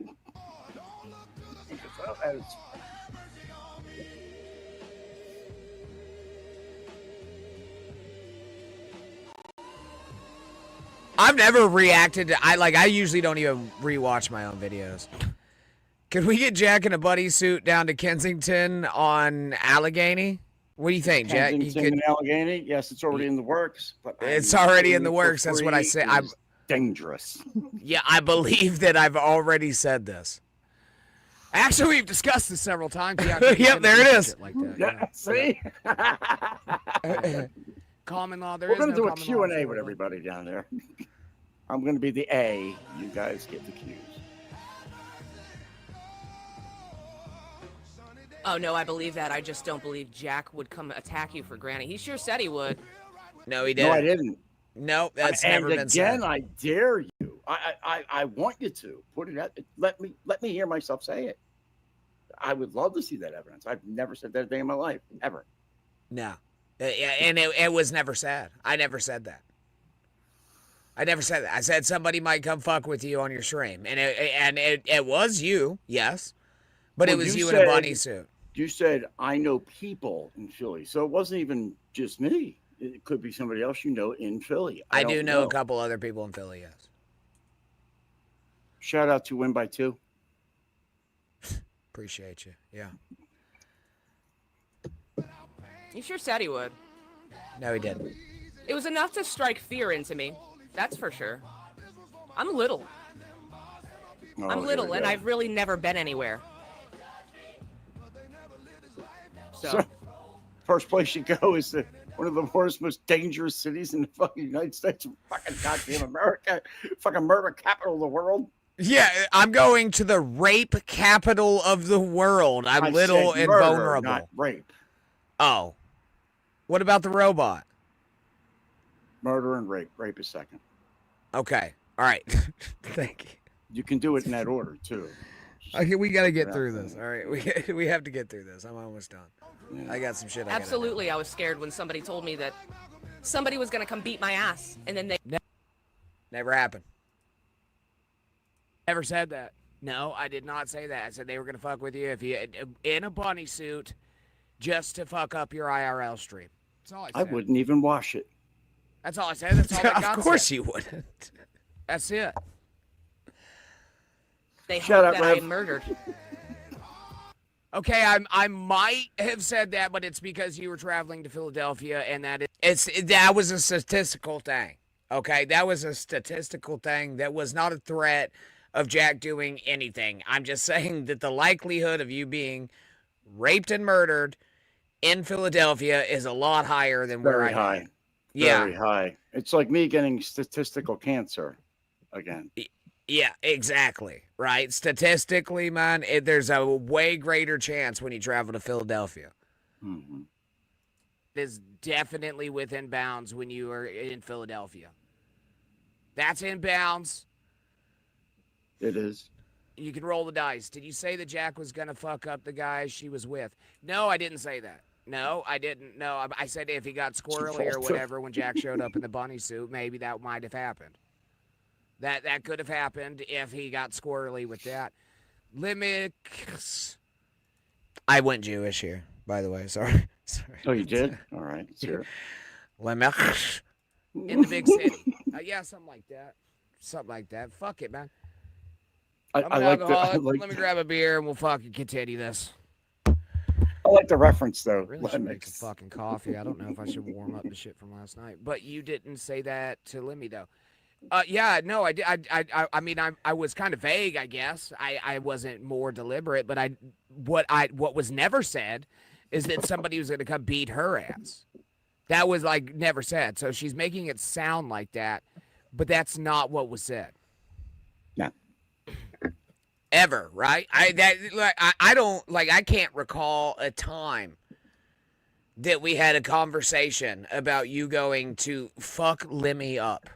S3: I've never reacted to. I usually don't even rewatch my own videos. Could we get Jack in a buddy suit down to Kensington on Allegheny? What do you think, Jack?
S4: Kensington and Allegheny? Yes, it's already in the works. But
S3: It's already in the works. That's what I say. I'm
S4: dangerous.
S3: Yeah, I believe that I've already said this. Actually, we've discussed this several times. Yeah, yep, there it is. Like that.
S4: Yeah, see?
S3: Common law.
S4: We're going to do a Q&A with everybody down there. I'm going to be the A. You guys get the Q's.
S5: Oh, no, I believe that. I just don't believe Jack would come attack you for Granny. He sure said he would.
S3: No, he didn't.
S4: No, I didn't.
S3: No, that's never been said.
S4: And again, I dare you. I want you to put it out. Let me hear myself say it. I would love to see that evidence. I've never said that a day in my life, ever.
S3: No. And it was never said. I never said that. I never said that. I said somebody might come fuck with you on your stream. And it was you, yes. But it was you in a bunny suit.
S4: You said, I know people in Philly. So it wasn't even just me. It could be somebody else you know in Philly.
S3: I do know a couple other people in Philly, yes.
S4: Shout out to Win by 2.
S3: Appreciate you. Yeah.
S5: He sure said he would.
S3: No, he didn't.
S5: It was enough to strike fear into me. That's for sure. I'm little. I'm little, and I've really never been anywhere. So
S4: first place you go is one of the worst, most dangerous cities in the fucking United States, fucking goddamn America, fucking murder capital of the world.
S3: Yeah, I'm going to the rape capital of the world. I'm little and
S4: murder,
S3: vulnerable.
S4: Not rape.
S3: Oh. What about the robot?
S4: Murder and rape. Rape is second.
S3: Okay. All right. Thank you.
S4: You can do it in that order, too.
S3: Okay, we got to get through this. All right. We have to get through this. I'm almost done. Yeah. I got some shit.
S5: Absolutely. I was scared when somebody told me that somebody was going to come beat my ass. And then they...
S3: Never happened. Never said that. No, I did not say that. I said they were going to fuck with you if you in a bunny suit just to fuck up your IRL stream. That's all I said.
S4: I wouldn't even wash it.
S3: That's all I said. That's all I got.
S7: Of course you wouldn't.
S3: That's it.
S5: They hope that I'm murdered.
S3: Okay, I might have said that, but it's because you were traveling to Philadelphia, and that was a statistical thing. Okay, that was a statistical thing. That was not a threat of Jack doing anything. I'm just saying that the likelihood of you being raped and murdered in Philadelphia is a lot higher than where I am.
S4: Very high.
S3: Yeah.
S4: Very high. It's like me getting statistical cancer again.
S3: Yeah, exactly. Right? Statistically, man, there's a way greater chance when you travel to Philadelphia.
S4: Mm-hmm.
S3: It is definitely within bounds when you are in Philadelphia. That's in bounds.
S4: It is.
S3: You can roll the dice. Did you say that Jack was going to fuck up the guy she was with? No, I didn't say that. No, I didn't. No, I said if he got squirrely or whatever when Jack showed up in the bunny suit, maybe that might have happened. That could have happened if he got squirrely with that. Limits. I went Jewish here, by the way. Sorry.
S4: Oh, you did? All right. Sure.
S3: Limits. In the big city. Yeah, something like that. Something like that. Fuck it, man.
S4: I like
S3: Let me grab a beer and we'll fucking continue this.
S4: I like the reference, though.
S3: I really should make some fucking coffee. I don't know if I should warm up the shit from last night. But you didn't say that to Lemmy, though. Yeah, no, I did. I mean, I was kind of vague, I guess. I wasn't more deliberate, but what was never said is that somebody was going to come beat her ass. That was like never said. So she's making it sound like that, but that's not what was said.
S4: No.
S3: Ever, right? I don't like. I can't recall a time that we had a conversation about you going to fuck Lemmy up.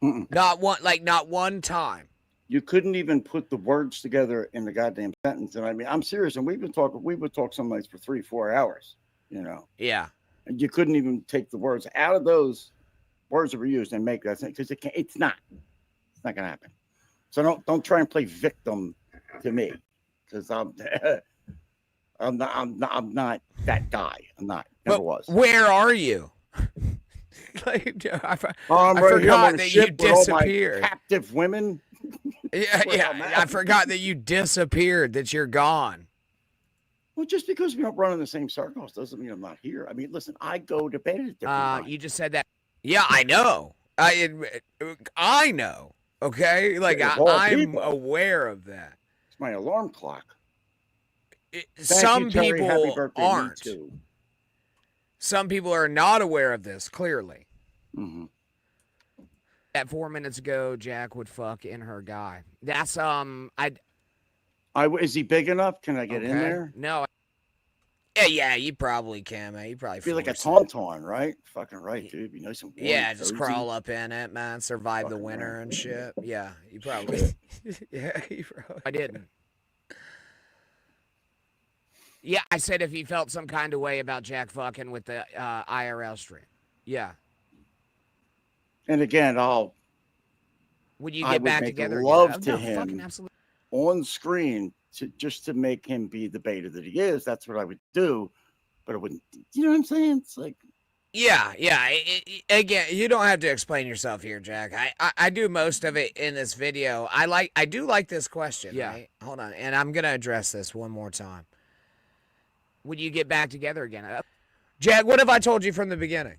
S3: Not one time.
S4: You couldn't even put the words together in the goddamn sentence. And I mean, I'm serious. And we would talk some nights for 3-4 hours, you know.
S3: Yeah.
S4: And you couldn't even take the words out of those words that were used and make that thing, because it's not going to happen. So don't try and play victim to me, because I'm not that guy. I'm not. Never was.
S3: Where are you? Like, I
S4: right
S3: forgot that you disappeared.
S4: All my captive women.
S3: Yeah. I forgot that you disappeared. That you're gone.
S4: Well, just because we don't run in the same circles doesn't mean I'm not here. I mean, listen, I go to bed at different times.
S3: You just said that. Yeah, I know. I know. Okay, like I'm aware of that.
S4: It's my alarm clock.
S3: Some people
S4: birthday,
S3: aren't.
S4: Too.
S3: Some people are not aware of this. Clearly.
S4: Mm-hmm.
S3: At 4 minutes ago, Jack would fuck in her guy. That's
S4: is he big enough? Can I get in there?
S3: No. Yeah, you probably can, man. You probably
S4: feel like a tauntaun, right? Fucking right, dude. Be nice and warm.
S3: Yeah, just crawl up in it, man. Survive the winter and shit. Yeah, you probably. I didn't. Yeah, I said if he felt some kind of way about Jack fucking with the IRL stream. Yeah.
S4: And again,
S3: would you get back together?
S4: Love
S3: again?
S4: to him on screen just to make him be the beta that he is. That's what I would do, but I wouldn't. You know what I'm saying? It's like.
S3: Yeah. Again, you don't have to explain yourself here, Jack. I do most of it in this video. I do like this question. Yeah. Right? Hold on, and I'm gonna address this one more time. Would you get back together again? Jack, what have I told you from the beginning?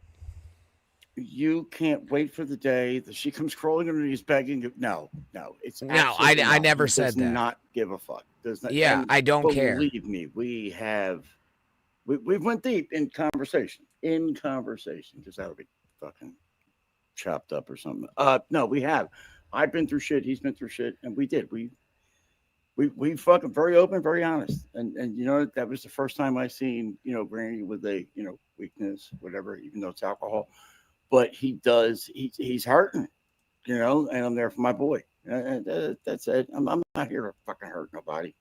S4: You can't wait for the day that she comes crawling on her knees begging you. No, it's
S3: no. I never said that.
S4: Does not give a fuck. Does not.
S3: Yeah, I don't care.
S4: Believe me, we went deep in conversation. Because that would be fucking chopped up or something. No, we have. I've been through shit. He's been through shit, and we did. We fucking very open, very honest, and you know that was the first time I seen Granny with a weakness, whatever, even though it's alcohol. But he's hurting, and I'm there for my boy. That's it. I'm not here to fucking hurt nobody.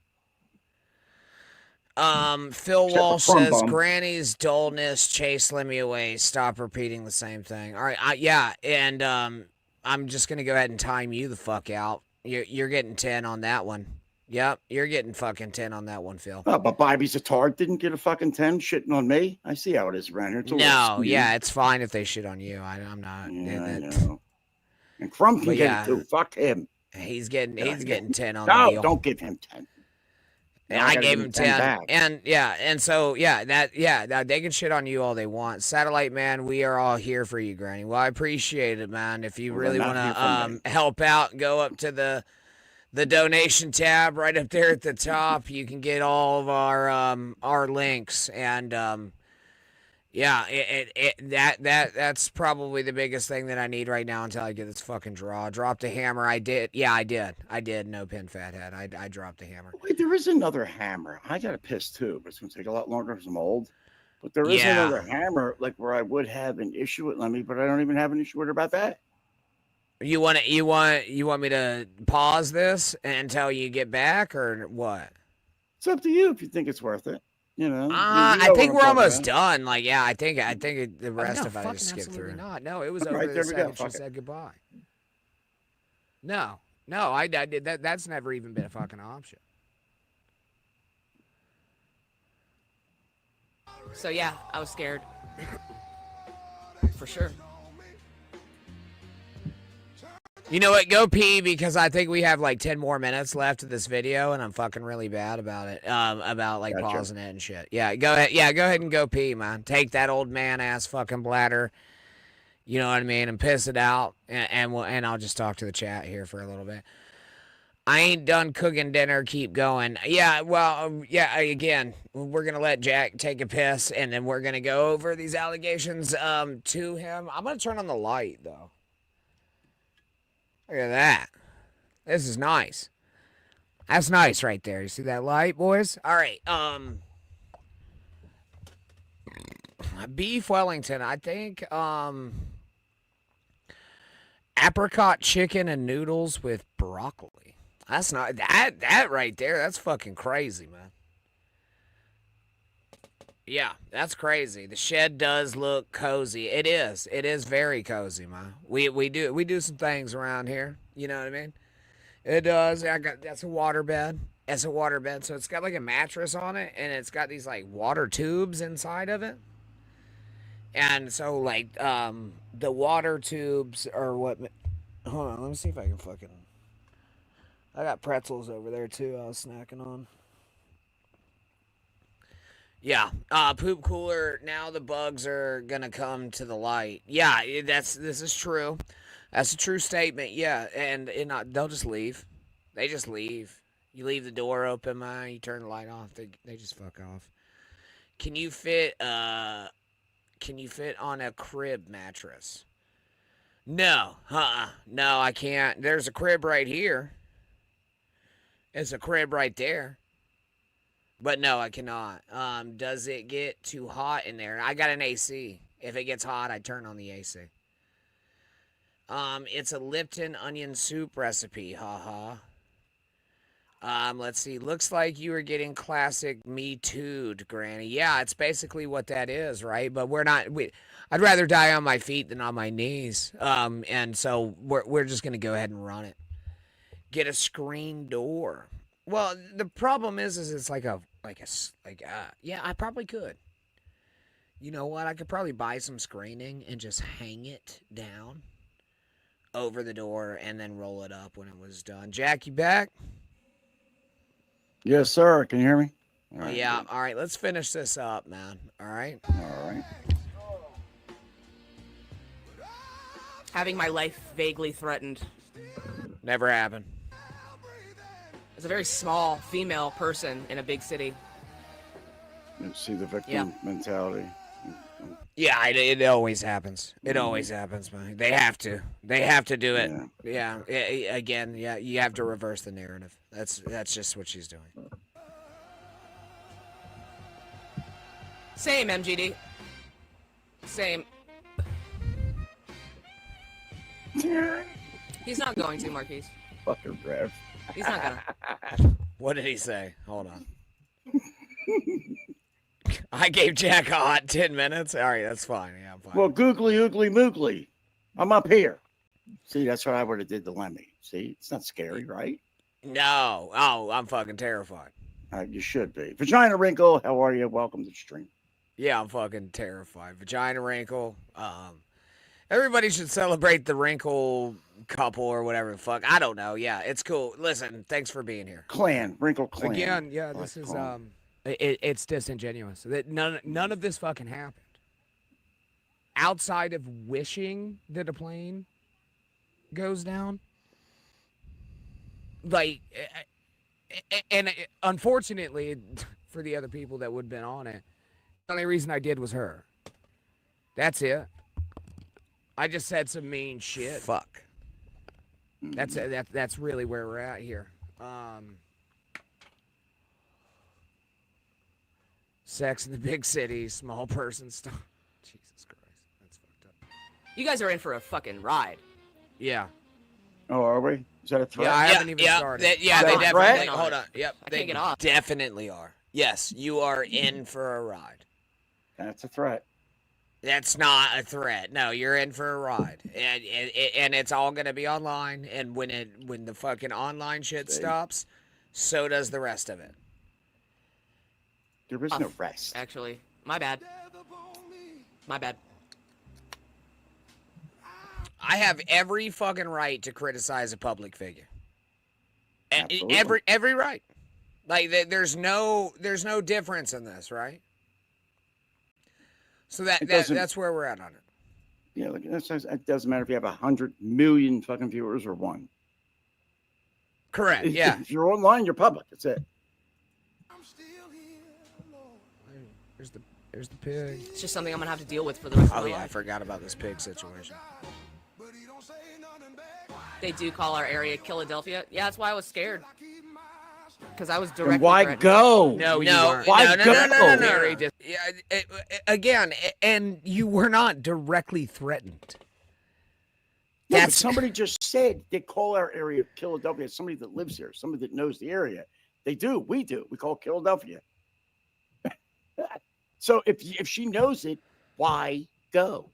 S3: Phil Walsh says, Granny's dullness chased Lemmy away. Stop repeating the same thing. All right. Yeah. And I'm just going to go ahead and time you the fuck out. You're getting 10 on that one. Yep. You're getting fucking 10 on that one, Phil.
S4: Oh, but Bobby Zatard didn't get a fucking 10 shitting on me. I see how it is around here.
S3: No. Yeah. It's fine if they shit on you. I'm not.
S4: Yeah, I know. And Crumb can get it too. Fuck him.
S3: He's getting 10 on
S4: the
S3: deal.
S4: Don't give him 10.
S3: I gave him 10. And they can shit on you all they want. Satellite Man, we are all here for you, Granny. Well, I appreciate it, man. If you really want to help out, go up to the donation tab right up there at the top. You can get all of our links, and that's probably the biggest thing that I need right now until I get this fucking draw. Drop the hammer. I did. Yeah, I did. No pin, fathead. I dropped the hammer.
S4: Wait, there is another hammer. I got a piss too, but it's gonna take a lot longer because I'm old. But there is another hammer, like where I would have an issue with Lemmy, but I don't even have an issue with her about that.
S3: You want me to pause this until you get back, or what?
S4: It's up to you if you think it's worth it.
S3: I think we're almost done. Like, yeah, I think the rest of it I just skipped through. Not. No, it was over the second she said goodbye. No, I did that. That's never even been a fucking option.
S5: So yeah, I was scared. For sure.
S3: You know what? Go pee, because I think we have like 10 more minutes left of this video, and I'm fucking really bad about it. About like pausing it and shit. Yeah, go ahead. Yeah, go ahead and go pee, man. Take that old man ass fucking bladder. You know what I mean? And piss it out, and I'll just talk to the chat here for a little bit. I ain't done cooking dinner. Keep going. Yeah, well, yeah, again, we're going to let Jack take a piss, and then we're going to go over these allegations to him. I'm going to turn on the light, though. Look at that. This is nice. That's nice right there. You see that light, boys? All right. Beef Wellington, I think. Apricot chicken and noodles with broccoli. That's not that right there. That's fucking crazy, man. Yeah, that's crazy. The shed does look cozy. It is. It is very cozy, man. We do some things around here. You know what I mean? It does. That's a water bed. It's a water bed, so it's got like a mattress on it, and it's got these like water tubes inside of it. And so like the water tubes are what. Hold on, let me see if I can fucking. I got pretzels over there too. I was snacking on. Yeah, poop cooler. Now the bugs are gonna come to the light. Yeah, this is true. That's a true statement. Yeah, and they'll just leave. They just leave. You leave the door open, man. You turn the light off. They just fuck off. Can you fit on a crib mattress? No, no, I can't. There's a crib right here. It's a crib right there. But no, I cannot. Does it get too hot in there? I got an AC. If it gets hot, I turn on the AC. It's a Lipton onion soup recipe. Haha. Let's see. Looks like you were getting classic Me Too'd, Granny. Yeah, it's basically what that is, right? But I'd rather die on my feet than on my knees. And so we're just gonna go ahead and run it. Get a screen door. Well, the problem is it's yeah, I probably could. You know what? I could probably buy some screening and just hang it down over the door and then roll it up when it was done. Jack, you back?
S4: Yes, sir. Can you hear me?
S3: All right, yeah. Good. All right. Let's finish this up, man. All right.
S4: All right.
S5: Having my life vaguely threatened.
S3: Never happened.
S5: As a very small female person in a big city.
S4: You see the victim mentality.
S3: Yeah, it always happens. It always happens, man. They have to. They have to do it. Yeah. Again, yeah. You have to reverse the narrative. That's just what she's doing.
S5: Same, MGD. Same. He's not going to, Marquise.
S4: Fucking Rev.
S5: He's not gonna.
S3: What did he say? Hold on. I gave Jack a hot 10 minutes. All right, that's fine. Yeah, I'm fine.
S4: Well, googly, oogly, moogly. I'm up here. See, that's what I would have did to Lemmy. See, it's not scary, right?
S3: No. Oh, I'm fucking terrified.
S4: You should be. Vagina Wrinkle, how are you? Welcome to the stream.
S3: Yeah, I'm fucking terrified. Vagina Wrinkle. Everybody should celebrate the Wrinkle couple or whatever the fuck. I don't know. Yeah, it's cool. Listen, thanks for being here.
S4: Wrinkle clan.
S3: Again, yeah, this is it's disingenuous. That none of this fucking happened. Outside of wishing that a plane goes down. Like, and unfortunately, for the other people that would have been on it, the only reason I did was her. That's it. I just said some mean shit. Fuck. That's really where we're at here. Sex in the big city, small person stuff. Jesus Christ, that's fucked up.
S5: You guys are in for a fucking ride.
S3: Yeah.
S4: Oh, are we? Is that a threat?
S3: Yeah, I haven't even started. They definitely. Hold on. Yep. They
S5: get off.
S3: Definitely are. Yes, you are in for a ride.
S4: That's a threat.
S3: That's not a threat. No, you're in for a ride, and it's all gonna be online. And when the fucking online shit stops, so does the rest of it.
S4: There is no rest.
S5: Actually, my bad. My bad.
S3: I have every fucking right to criticize a public figure.
S4: Absolutely.
S3: Every right. Like there's no difference in this, right? So that's where we're at on it.
S4: Yeah, look, it doesn't matter if you have 100 million fucking viewers or one.
S3: Correct. Yeah.
S4: If you're online, you're public. That's it.
S3: There's the pig.
S5: It's just something I'm gonna have to deal with for the rest of
S3: Oh
S5: my
S3: yeah, I
S5: life.
S3: forgot about this pig situation.
S5: They do call our area Philadelphia. Yeah, that's why I was scared. Because I was
S4: And
S5: directly
S4: why
S5: threatened.
S4: go?
S3: No,
S4: You
S3: no,
S4: weren't. Why go?
S3: Very again, and you were not directly threatened.
S4: No, but
S3: That's-
S4: somebody just said they call our area Philadelphia. It's somebody that lives here, somebody that knows the area. They do. We do. We call it Philadelphia. So if she knows it, why go?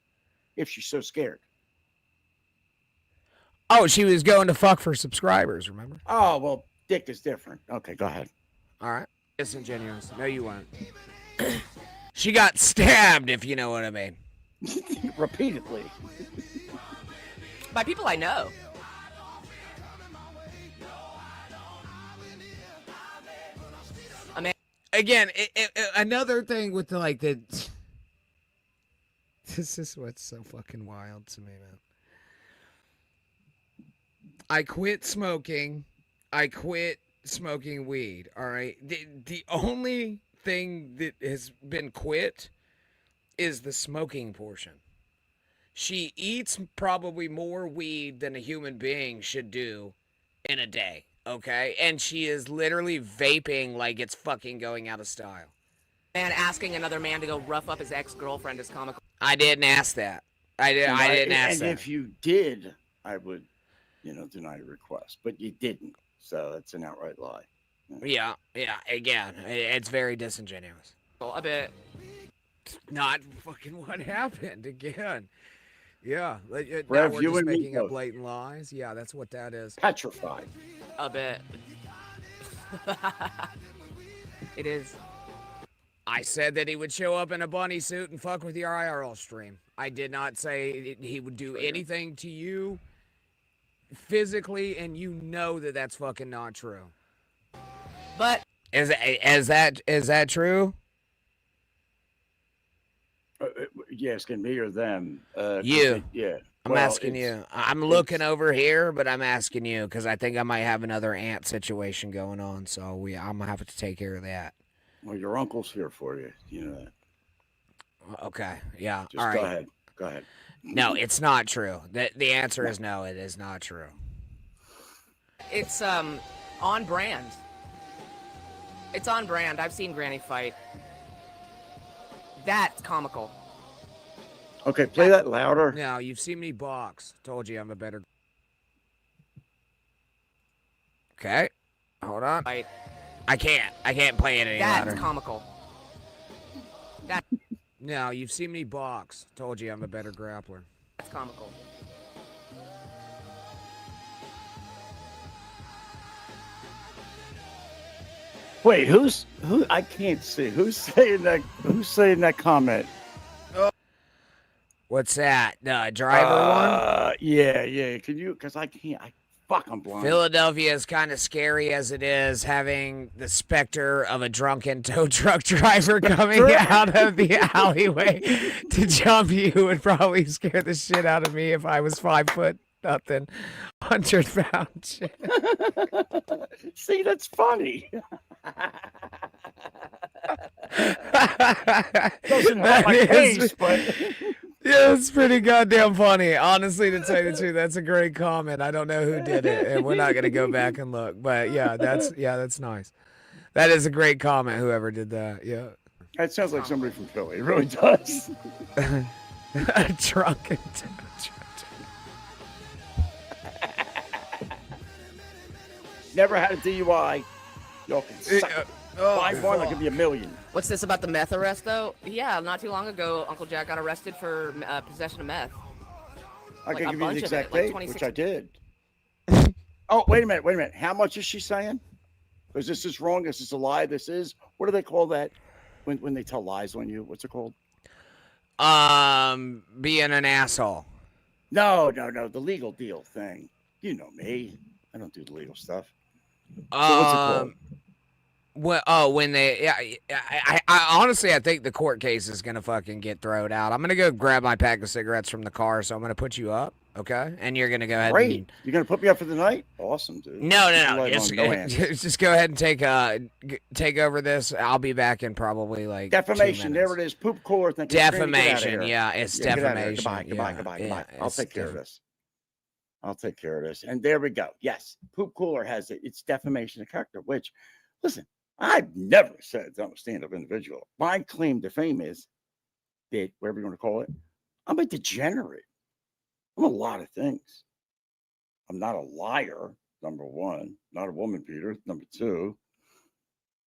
S4: If she's so scared.
S3: Oh, she was going to fuck for subscribers, remember?
S4: Oh, well, dick is different. Okay, go ahead.
S3: All right. Disingenuous. No, you weren't. She got stabbed, if you know what I mean.
S4: Repeatedly.
S5: By people I know. I mean,
S3: Again, another thing with the, like, the... This is what's so fucking wild to me, man. I quit smoking. I quit smoking weed, all right? The only thing that has been quit is the smoking portion. She eats probably more weed than a human being should do in a day, okay? And she is literally vaping like it's fucking going out of style.
S5: and asking another man to go rough up his ex-girlfriend is comical.
S3: I didn't ask that. I didn't ask
S4: and
S3: that.
S4: if you did, I would, deny your request. But you didn't, so it's an outright lie.
S3: Yeah. Again, it's very disingenuous.
S5: A bit.
S3: Not fucking what happened again. Yeah, now
S4: Rev,
S3: we're
S4: you
S3: just
S4: and me
S3: making up
S4: both.
S3: blatant lies. Yeah, that's what that is.
S4: Petrified.
S5: A bit. It is.
S3: I said that he would show up in a bunny suit and fuck with your IRL stream. I did not say he would do anything to you physically, and you know that that's fucking not true.
S5: But
S3: Is that true?
S4: You asking me or them?
S3: You.
S4: Yeah.
S3: I'm
S4: Well,
S3: asking you. I'm looking over here, but I'm asking you because I think I might have another ant situation going on. So I'm gonna have to take care of that.
S4: Well, your uncle's here for you. You know that.
S3: Okay. Yeah.
S4: Just
S3: All right.
S4: go ahead. Go ahead.
S3: No, it's not true. The answer is no. It is not true.
S5: it's on brand. It's on brand. I've seen Granny fight. That's comical.
S4: Okay, play that louder.
S3: No, you've seen me box. Told you I'm a better. Okay. Hold on.
S5: Fight.
S3: I can't play it any
S5: That's
S3: louder.
S5: comical.
S3: No, you've seen me box. Told you I'm a better grappler.
S5: That's comical.
S4: Wait, who? I can't see. Who's saying that comment?
S3: What's that? The driver one?
S4: Yeah. Can you? Because I can't. I'm blind.
S3: Philadelphia is kind of scary as it is, having the specter of a drunken tow truck driver coming out of the alleyway to jump you would probably scare the shit out of me if I was 5 foot nothing, 100-pound shit.
S4: See, that's funny. Doesn't help my case, but
S3: yeah, it's pretty goddamn funny. Honestly, to tell you the truth, that's a great comment. I don't know who did it, and we're not gonna go back and look. But that's nice. That is a great comment. Whoever did that, yeah.
S4: that sounds like somebody from Philly. It really does.
S3: A drunken tow truck.
S4: Never had a DUI. Y'all can suck. Find one, I'll give you $1 million.
S5: What's this about the meth arrest, though? Yeah, not too long ago, Uncle Jack got arrested for possession of meth.
S4: I
S5: Like
S4: can
S5: a
S4: give you the
S5: bunch of
S4: exact
S5: it, like
S4: date,
S5: 26
S4: which I did. Oh, wait a minute. How much is she saying? Because this is wrong. This is a lie. This is, what do they call that when they tell lies on you? What's it called?
S3: Being an asshole.
S4: No. The legal deal thing. You know me. I don't do the legal stuff. So what's it called?
S3: When they, I honestly, I think the court case is gonna fucking get thrown out. I'm gonna go grab my pack of cigarettes from the car, so I'm gonna put you up. Okay, and you're gonna go ahead.
S4: Great.
S3: And...
S4: You're gonna put me up for the night? Awesome, dude.
S3: No.
S4: Just,
S3: Just go ahead and take over this. I'll be back in probably like
S4: defamation.
S3: 2 minutes.
S4: There it is. Poop cooler.
S3: Defamation. Yeah, it's defamation.
S4: Goodbye.
S3: Yeah,
S4: I'll take care of this. I'll take care of this. And there we go. Yes, poop cooler has it. It's defamation of character. Which, listen, I've never said I'm a stand-up individual. My claim to fame is that, whatever you want to call it, I'm a degenerate. I'm a lot of things. I'm not a liar, number one. Not a woman beater, number two.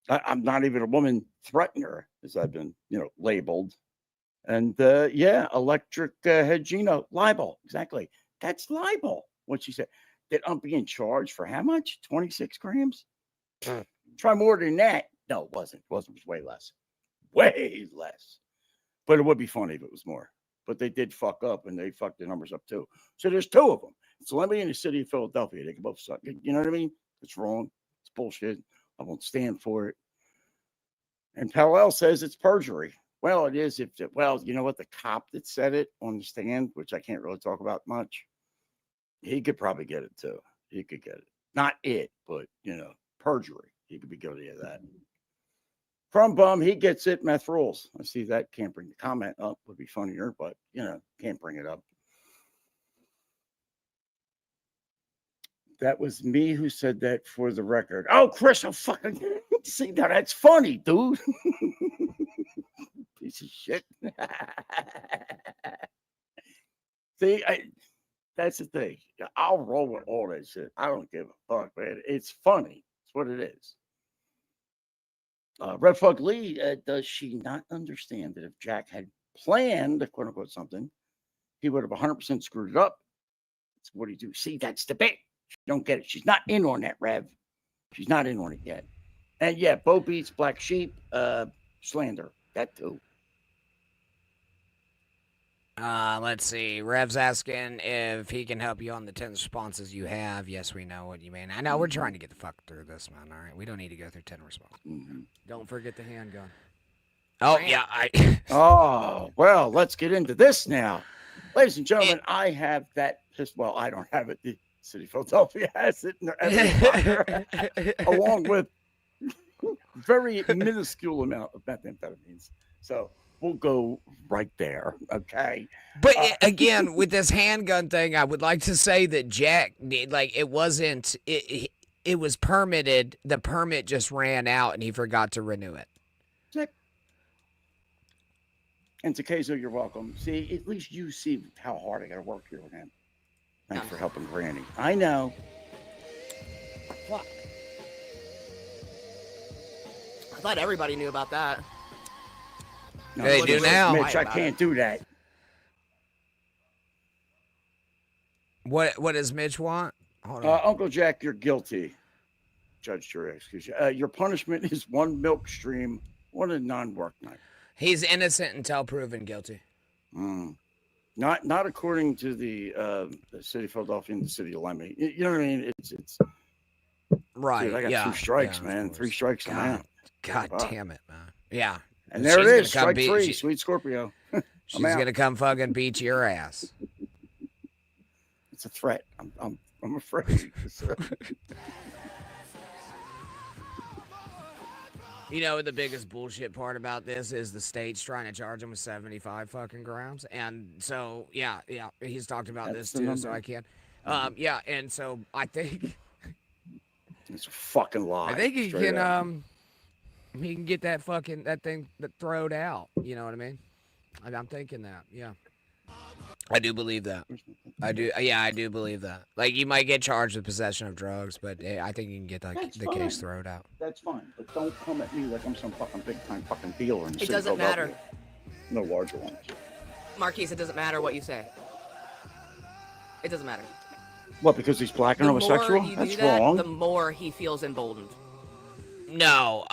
S4: I'm not even a woman threatener, as I've been, labeled. And electric head Gino, libel. Exactly. That's libel. What she said. That I'm being charged for how much? 26 grams? Try more than that. No, it wasn't. It was way less. Way less. But it would be funny if it was more. But they did fuck up, and they fucked the numbers up too. So there's two of them. It's Lemmy in the city of Philadelphia. They can both suck. You know what I mean? It's wrong. It's bullshit. I won't stand for it. And Powell says it's perjury. Well, it is. You know what? The cop that said it on the stand, which I can't really talk about much, he could probably get it too. He could get it. Not it, but, perjury. He could be guilty of that. From Bum, he gets it. Meth rules. I see that. Can't bring the comment up. Would be funnier, but, can't bring it up. That was me who said that, for the record. Oh, Chris, I'm fucking see now. That's funny, dude. Piece of shit. See, that's the thing. I'll roll with all that shit. I don't give a fuck, man. It's funny. It's what it is. Red Fug Lee, does she not understand that if Jack had planned, quote unquote, something, he would have 100% screwed it up? That's what he do. See, that's the bit. She don't get it. She's not in on that, Rev. She's not in on it yet. And yeah, Bo Beats, Black Sheep, slander. That too.
S3: Let's see. Rev's asking if he can help you on the 10 responses you have. Yes, we know what you mean. I know we're trying to get the fuck through this, man. All right, we don't need to go through 10 responses.
S4: Mm-hmm.
S7: Don't forget the handgun.
S3: Oh yeah,
S4: Oh well, let's get into this now, ladies and gentlemen. I have that pistol. Well, I don't have it. The city of Philadelphia has it, along with very minuscule amount of methamphetamines. So we'll go right there. Okay.
S3: But again, with this handgun thing, I would like to say that Jack, it wasn't, it was permitted. The permit just ran out and he forgot to renew it.
S4: Sick. And to Kezo, you're welcome. See, at least you see how hard I got to work here with him. Thanks for helping Granny. I know.
S5: Fuck. I thought everybody knew about that.
S4: No,
S3: they do now.
S4: Mitch, I can't do that.
S3: What does Mitch want? Hold on.
S4: Uncle Jack, you're guilty. Judge Jury, excuse you. Your punishment is one milk stream, one a non-work night.
S3: He's innocent until proven guilty.
S4: Not according to the city of Philadelphia and the city of Lemmy. You know what I mean? It's
S3: right.
S4: Dude, I got 2 strikes, man. 3 strikes a man.
S3: God damn it, man. Yeah.
S4: And there it is, strike 3, sweet Scorpio.
S3: She's gonna come fucking beat your ass.
S4: It's a threat. I'm afraid.
S3: You know, the biggest bullshit part about this is the state's trying to charge him with 75 fucking grams. And so, yeah, he's talked about this too, so I can't. And so I think
S4: it's a fucking lie.
S3: I think he can get that thing throwed out. You know what I mean? I'm thinking that, yeah. I do believe that. I do believe that. Like, you might get charged with possession of drugs, but I think you can get the case thrown out.
S4: That's fine, but don't come at me like I'm some fucking big time fucking dealer. In the
S5: it doesn't matter.
S4: No larger ones.
S5: Marquise, it doesn't matter what you say. It doesn't matter.
S4: What, because he's black and homosexual? That's wrong.
S5: The more he feels emboldened.
S3: No,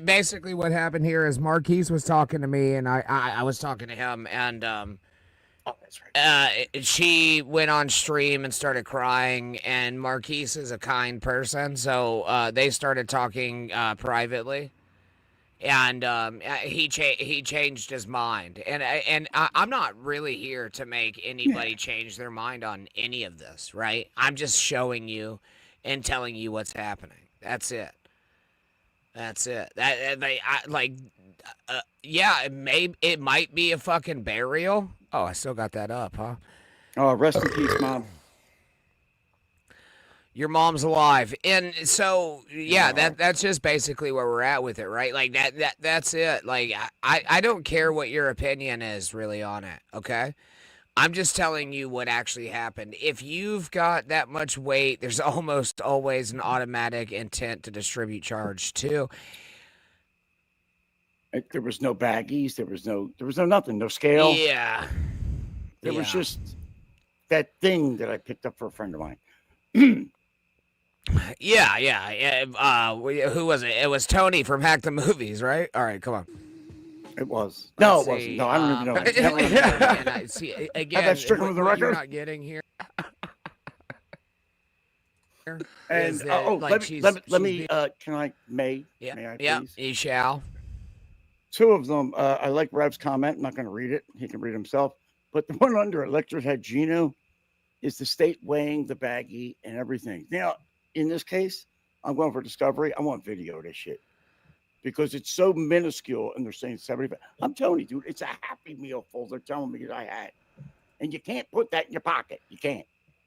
S3: basically what happened here is Marquise was talking to me, and I was talking to him, and
S4: oh, that's right.
S3: She went on stream and started crying, and Marquise is a kind person, so they started talking privately, and he changed his mind. And I'm not really here to make anybody change their mind on any of this, right? I'm just showing you and telling you what's happening. That's it. That's it. Yeah, it might be a fucking burial. Oh, I still got that up, huh?
S4: Oh, rest in peace, Mom.
S3: Your mom's alive. And so yeah, that's just basically where we're at with it, right? Like that's it. Like I don't care what your opinion is really on it, okay? I'm just telling you what actually happened. If you've got that much weight, there's almost always an automatic intent to distribute charge too.
S4: There was no baggies. There was no nothing. No scale.
S3: Yeah.
S4: It was just that thing that I picked up for a friend of mine.
S3: Yeah. Who was it? It was Tony from Hack the Movies, right? All right, come on.
S4: It was. No, it wasn't. No, I don't even know.
S3: And I see again.
S4: Have that stricken with the
S3: what you're
S4: record?
S3: not getting here.
S4: And let me. Can I? May I please?
S3: You shall.
S4: Two of them. I like Rev's comment. I'm not going to read it. He can read himself. But the one under Electric Head Gino is the state weighing the baggie and everything. Now, in this case, I'm going for discovery. I want video of this shit because it's so minuscule, and they're saying 75. I'm telling you, dude, it's a Happy Meal full. They're telling me that I had, and you can't put that in your pocket. You can't.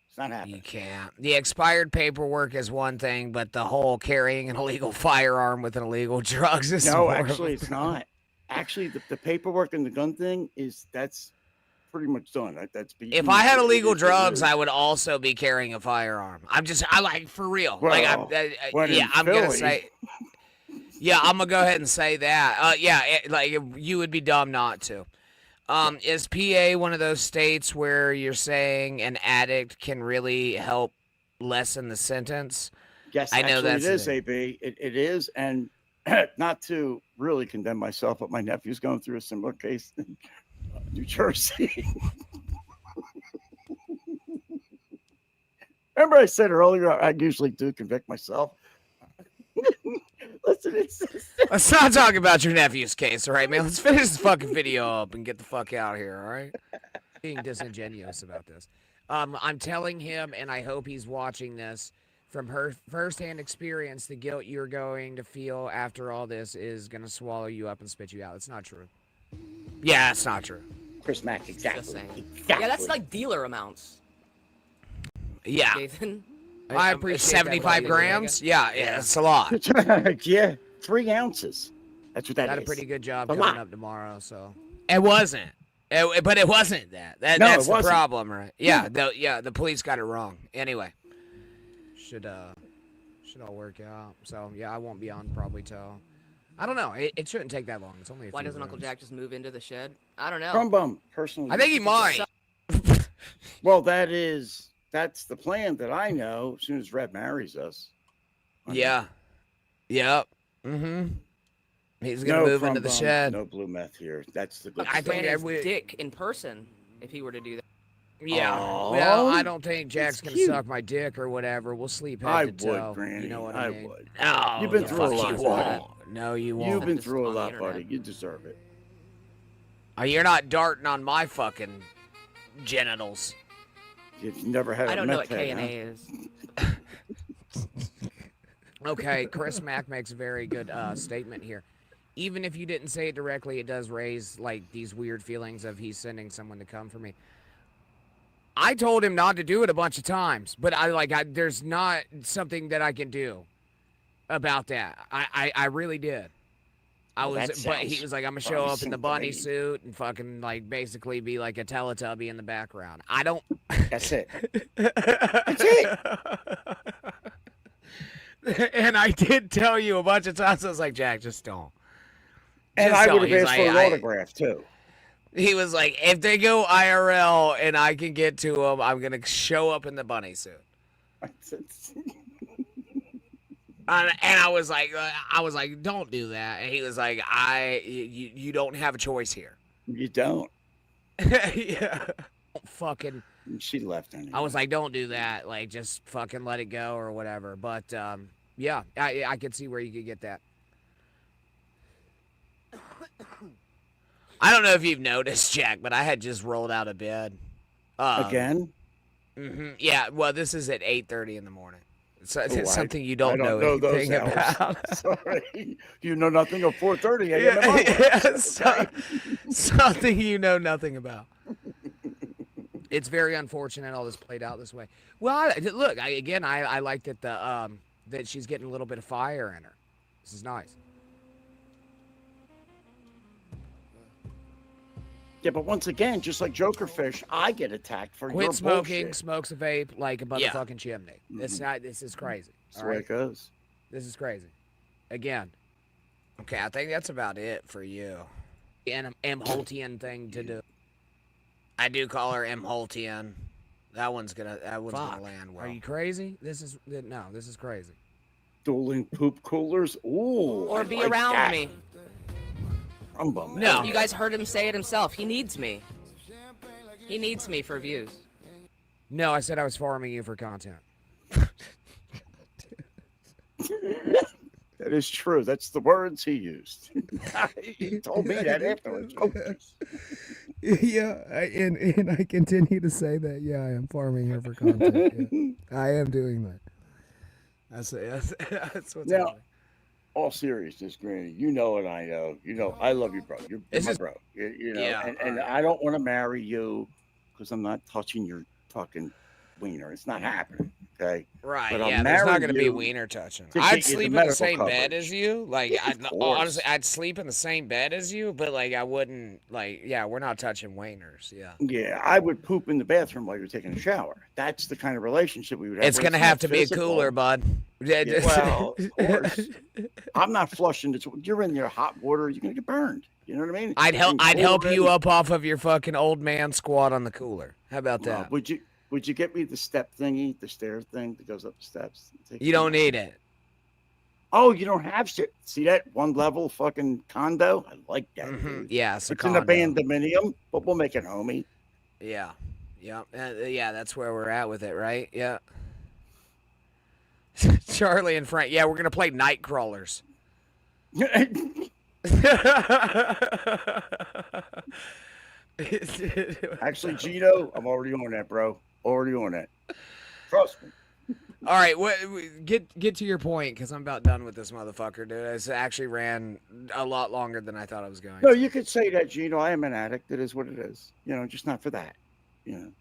S4: It's not happening.
S3: You can't. The expired paperwork is one thing, but the whole carrying an illegal firearm with an illegal drugs is
S4: no. Actually, it's not. Actually, the paperwork and the gun thing that's pretty much done. That's
S3: if I had illegal drugs, I would also be carrying a firearm. I like for real.
S4: Well,
S3: I'm gonna say. Yeah, I'm gonna go ahead and say that. You would be dumb not to. Is PA one of those states where you're saying an addict can really help lessen the sentence?
S4: Yes, I know that it is, AB. It is, and not to really condemn myself, but my nephew's going through a similar case in New Jersey. Remember I said earlier I usually do convict myself? Listen,
S3: let's not talk about your nephew's case, all right, man? Let's finish this fucking video up and get the fuck out of here, all right? Being disingenuous about this. I'm telling him, and I hope he's watching this, from her firsthand experience, the guilt you're going to feel after all this is going to swallow you up and spit you out. It's not true. Yeah, it's not true.
S4: Chris Mack, exactly.
S5: Yeah, that's like dealer amounts.
S3: Yeah.
S5: Jason.
S3: I appreciate 75 grams? Yeah, it's a lot.
S4: Yeah, 3 ounces. That's what that
S3: Got
S4: is.
S3: a pretty good job coming up tomorrow, so. It wasn't. But it wasn't that. That's
S4: it wasn't.
S3: The problem, right? Yeah, the police got it wrong. Anyway. Should all work out. So, yeah, I won't be on probably till... I don't know. It shouldn't take that long. It's only a
S5: Why
S3: few
S5: doesn't Uncle Jack just move into the shed? I don't know.
S4: From bum, personally.
S3: I think he might.
S4: Well, that's the plan that I know as soon as Red marries us.
S3: Yeah. Yep. Mm-hmm. He's going to move into the shed.
S4: No blue meth here. That's the good
S5: I
S4: stuff.
S5: think his dick in person if he were to do that.
S3: Yeah. Well, I don't think Jack's going to suck my dick or whatever. We'll sleep head to toe.
S4: Granny.
S3: You know what I mean?
S4: Would.
S3: No,
S4: You've been through a lot, buddy.
S3: No, you won't.
S4: You've been through a lot, buddy. You deserve it.
S3: Oh, you're not darting on my fucking genitals.
S4: You've never had
S5: I don't know what
S4: meth head,
S5: K&A is.
S3: Okay, Chris Mack makes a very good statement here. Even if you didn't say it directly, it does raise like these weird feelings of he's sending someone to come for me. I told him not to do it a bunch of times, but there's not something that I can do about that. I really did. But he was like, I'm gonna show up in the bunny suit and fucking like basically be like a Teletubby in the background. I don't.
S4: That's it. That's it.
S3: And I did tell you a bunch of times. I was like, Jack, just don't.
S4: And I would have asked for an autograph too.
S3: He was like, if they go IRL and I can get to them, I'm going to show up in the bunny suit. And I was like, don't do that. And he was like, you don't have a choice here.
S4: You don't.
S3: Yeah. Fucking.
S4: She left anyway.
S3: I was like, don't do that. Like, just fucking let it go or whatever. But, yeah, I could see where you could get that. I don't know if you've noticed, Jack, but I had just rolled out of bed.
S4: Again?
S3: Yeah, well, this is at 8:30 in the morning. So it's
S4: Oh,
S3: something you
S4: I
S3: don't know
S4: those
S3: anything
S4: hours.
S3: about.
S4: Sorry. You know nothing of 4:30 a.m. in my
S3: Yeah,
S4: life. Okay?
S3: something you know nothing about. It's very unfortunate all this played out this way. Well, look, I like that that she's getting a little bit of fire in her. This is nice.
S4: Yeah, but once again, just like Jokerfish, I get attacked for
S3: Quit
S4: your
S3: smoking,
S4: bullshit.
S3: smokes a vape like a motherfucking chimney. This is crazy.
S4: That's the way it goes.
S3: This is crazy. Again. Okay, I think that's about it for you. An Holtian thing to do. I do call her Holtian. That one's gonna land well. Are you crazy? This is crazy.
S4: Dueling poop coolers. Ooh.
S5: Or be around me.
S3: No.
S5: You guys heard him say it himself. He needs me. He needs me for views.
S3: No, I said I was farming you for content.
S4: That is true. That's the words he used. He told me that afterwards. Oh,
S7: Yeah, and I continue to say that. Yeah, I am farming here for content. Yeah. I am doing that. That's what's
S4: now,
S7: happening.
S4: all seriousness, Granny, you know and I know. You know, I love you, bro. You're my bro. You know,
S3: Yeah,
S4: and I don't want to marry you because I'm not touching your fucking wiener. It's not happening. Okay.
S3: Right,
S4: But I'll
S3: yeah, there's not
S4: marry
S3: going to be
S4: you
S3: wiener touching.
S4: to
S3: I'd
S4: get you the
S3: sleep in the
S4: medical
S3: same bed
S4: coverage.
S3: as you. Like,
S4: Of course.
S3: honestly, I'd sleep in the same bed as you, but, like, I wouldn't, like, yeah, we're not touching wieners, yeah.
S4: Yeah, I would poop in the bathroom while you're taking a shower. That's the kind of relationship we would have.
S3: It's going to have to be a cooler, bud.
S4: Yeah, well, of course. I'm not flushing the you're in your hot water, you're going to get burned. You know what I mean?
S3: I'd help you up off of your fucking old man squat on the cooler. How about that?
S4: Would you get me the step thingy, the stair thing that goes up the steps?
S3: You don't need it.
S4: Oh, you don't have shit. See that one level fucking condo? I like that. Dude.
S3: Yeah,
S4: It's
S3: condo.
S4: an abandonminium, but we'll make it homey.
S3: Yeah. Yeah. Yeah, that's where we're at with it, right? Yeah. Charlie and Frank. Yeah, we're going to play night crawlers.
S4: Actually, Gino, I'm already on that, bro. Already on that. Trust me.
S3: All right, get to your point because I'm about done with this motherfucker, dude. It's actually ran a lot longer than I thought I was going.
S4: No, you could say that, Gino. I am an addict. It is what it is. You know, just not for that. You know,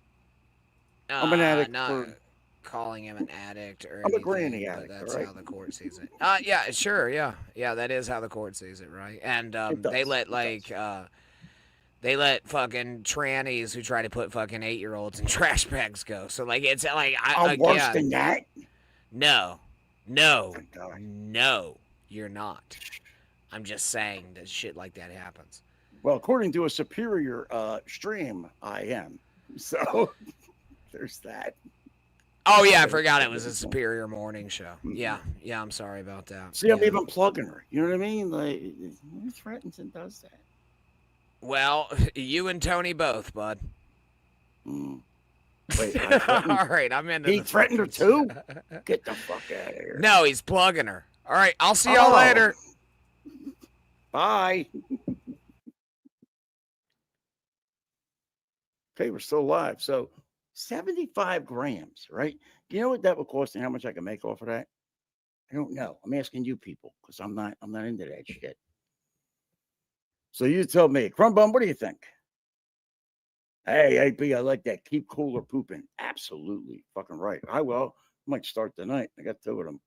S4: I'm an addict
S3: not
S4: for
S3: calling him an addict or
S4: I'm a
S3: anything,
S4: granny
S3: but
S4: addict,
S3: that's
S4: right?
S3: how the court sees it. Yeah, sure, yeah, that is how the court sees it, right? And they let they let fucking trannies who try to put fucking 8-year-olds in trash bags go. So like it's like
S4: I'm worse than that.
S3: No,
S4: Thank God.
S3: no, you're not. I'm just saying that shit like that happens.
S4: Well, according to a superior stream, I am. So there's that.
S3: Oh yeah, I forgot it was a Superior morning show. Yeah, I'm sorry about that.
S4: See, I'm even plugging her. You know what I mean? Like, who threatens and does that?
S3: Well, you and Tony both, bud.
S4: Wait,
S3: all right, I'm into.
S4: He threatened her too? Get the fuck out of here.
S3: No, he's plugging her. All right, I'll see y'all later.
S4: Bye. Okay, we're still live. So 75 grams, right? You know what that would cost and how much I can make off of that? I don't know. I'm asking you people because I'm not into that shit. So you tell me, Crumb Bum, what do you think? Hey, AP, I like that. Keep cool or pooping. Absolutely. Fucking right. I will. Might start tonight. I got 2 of them.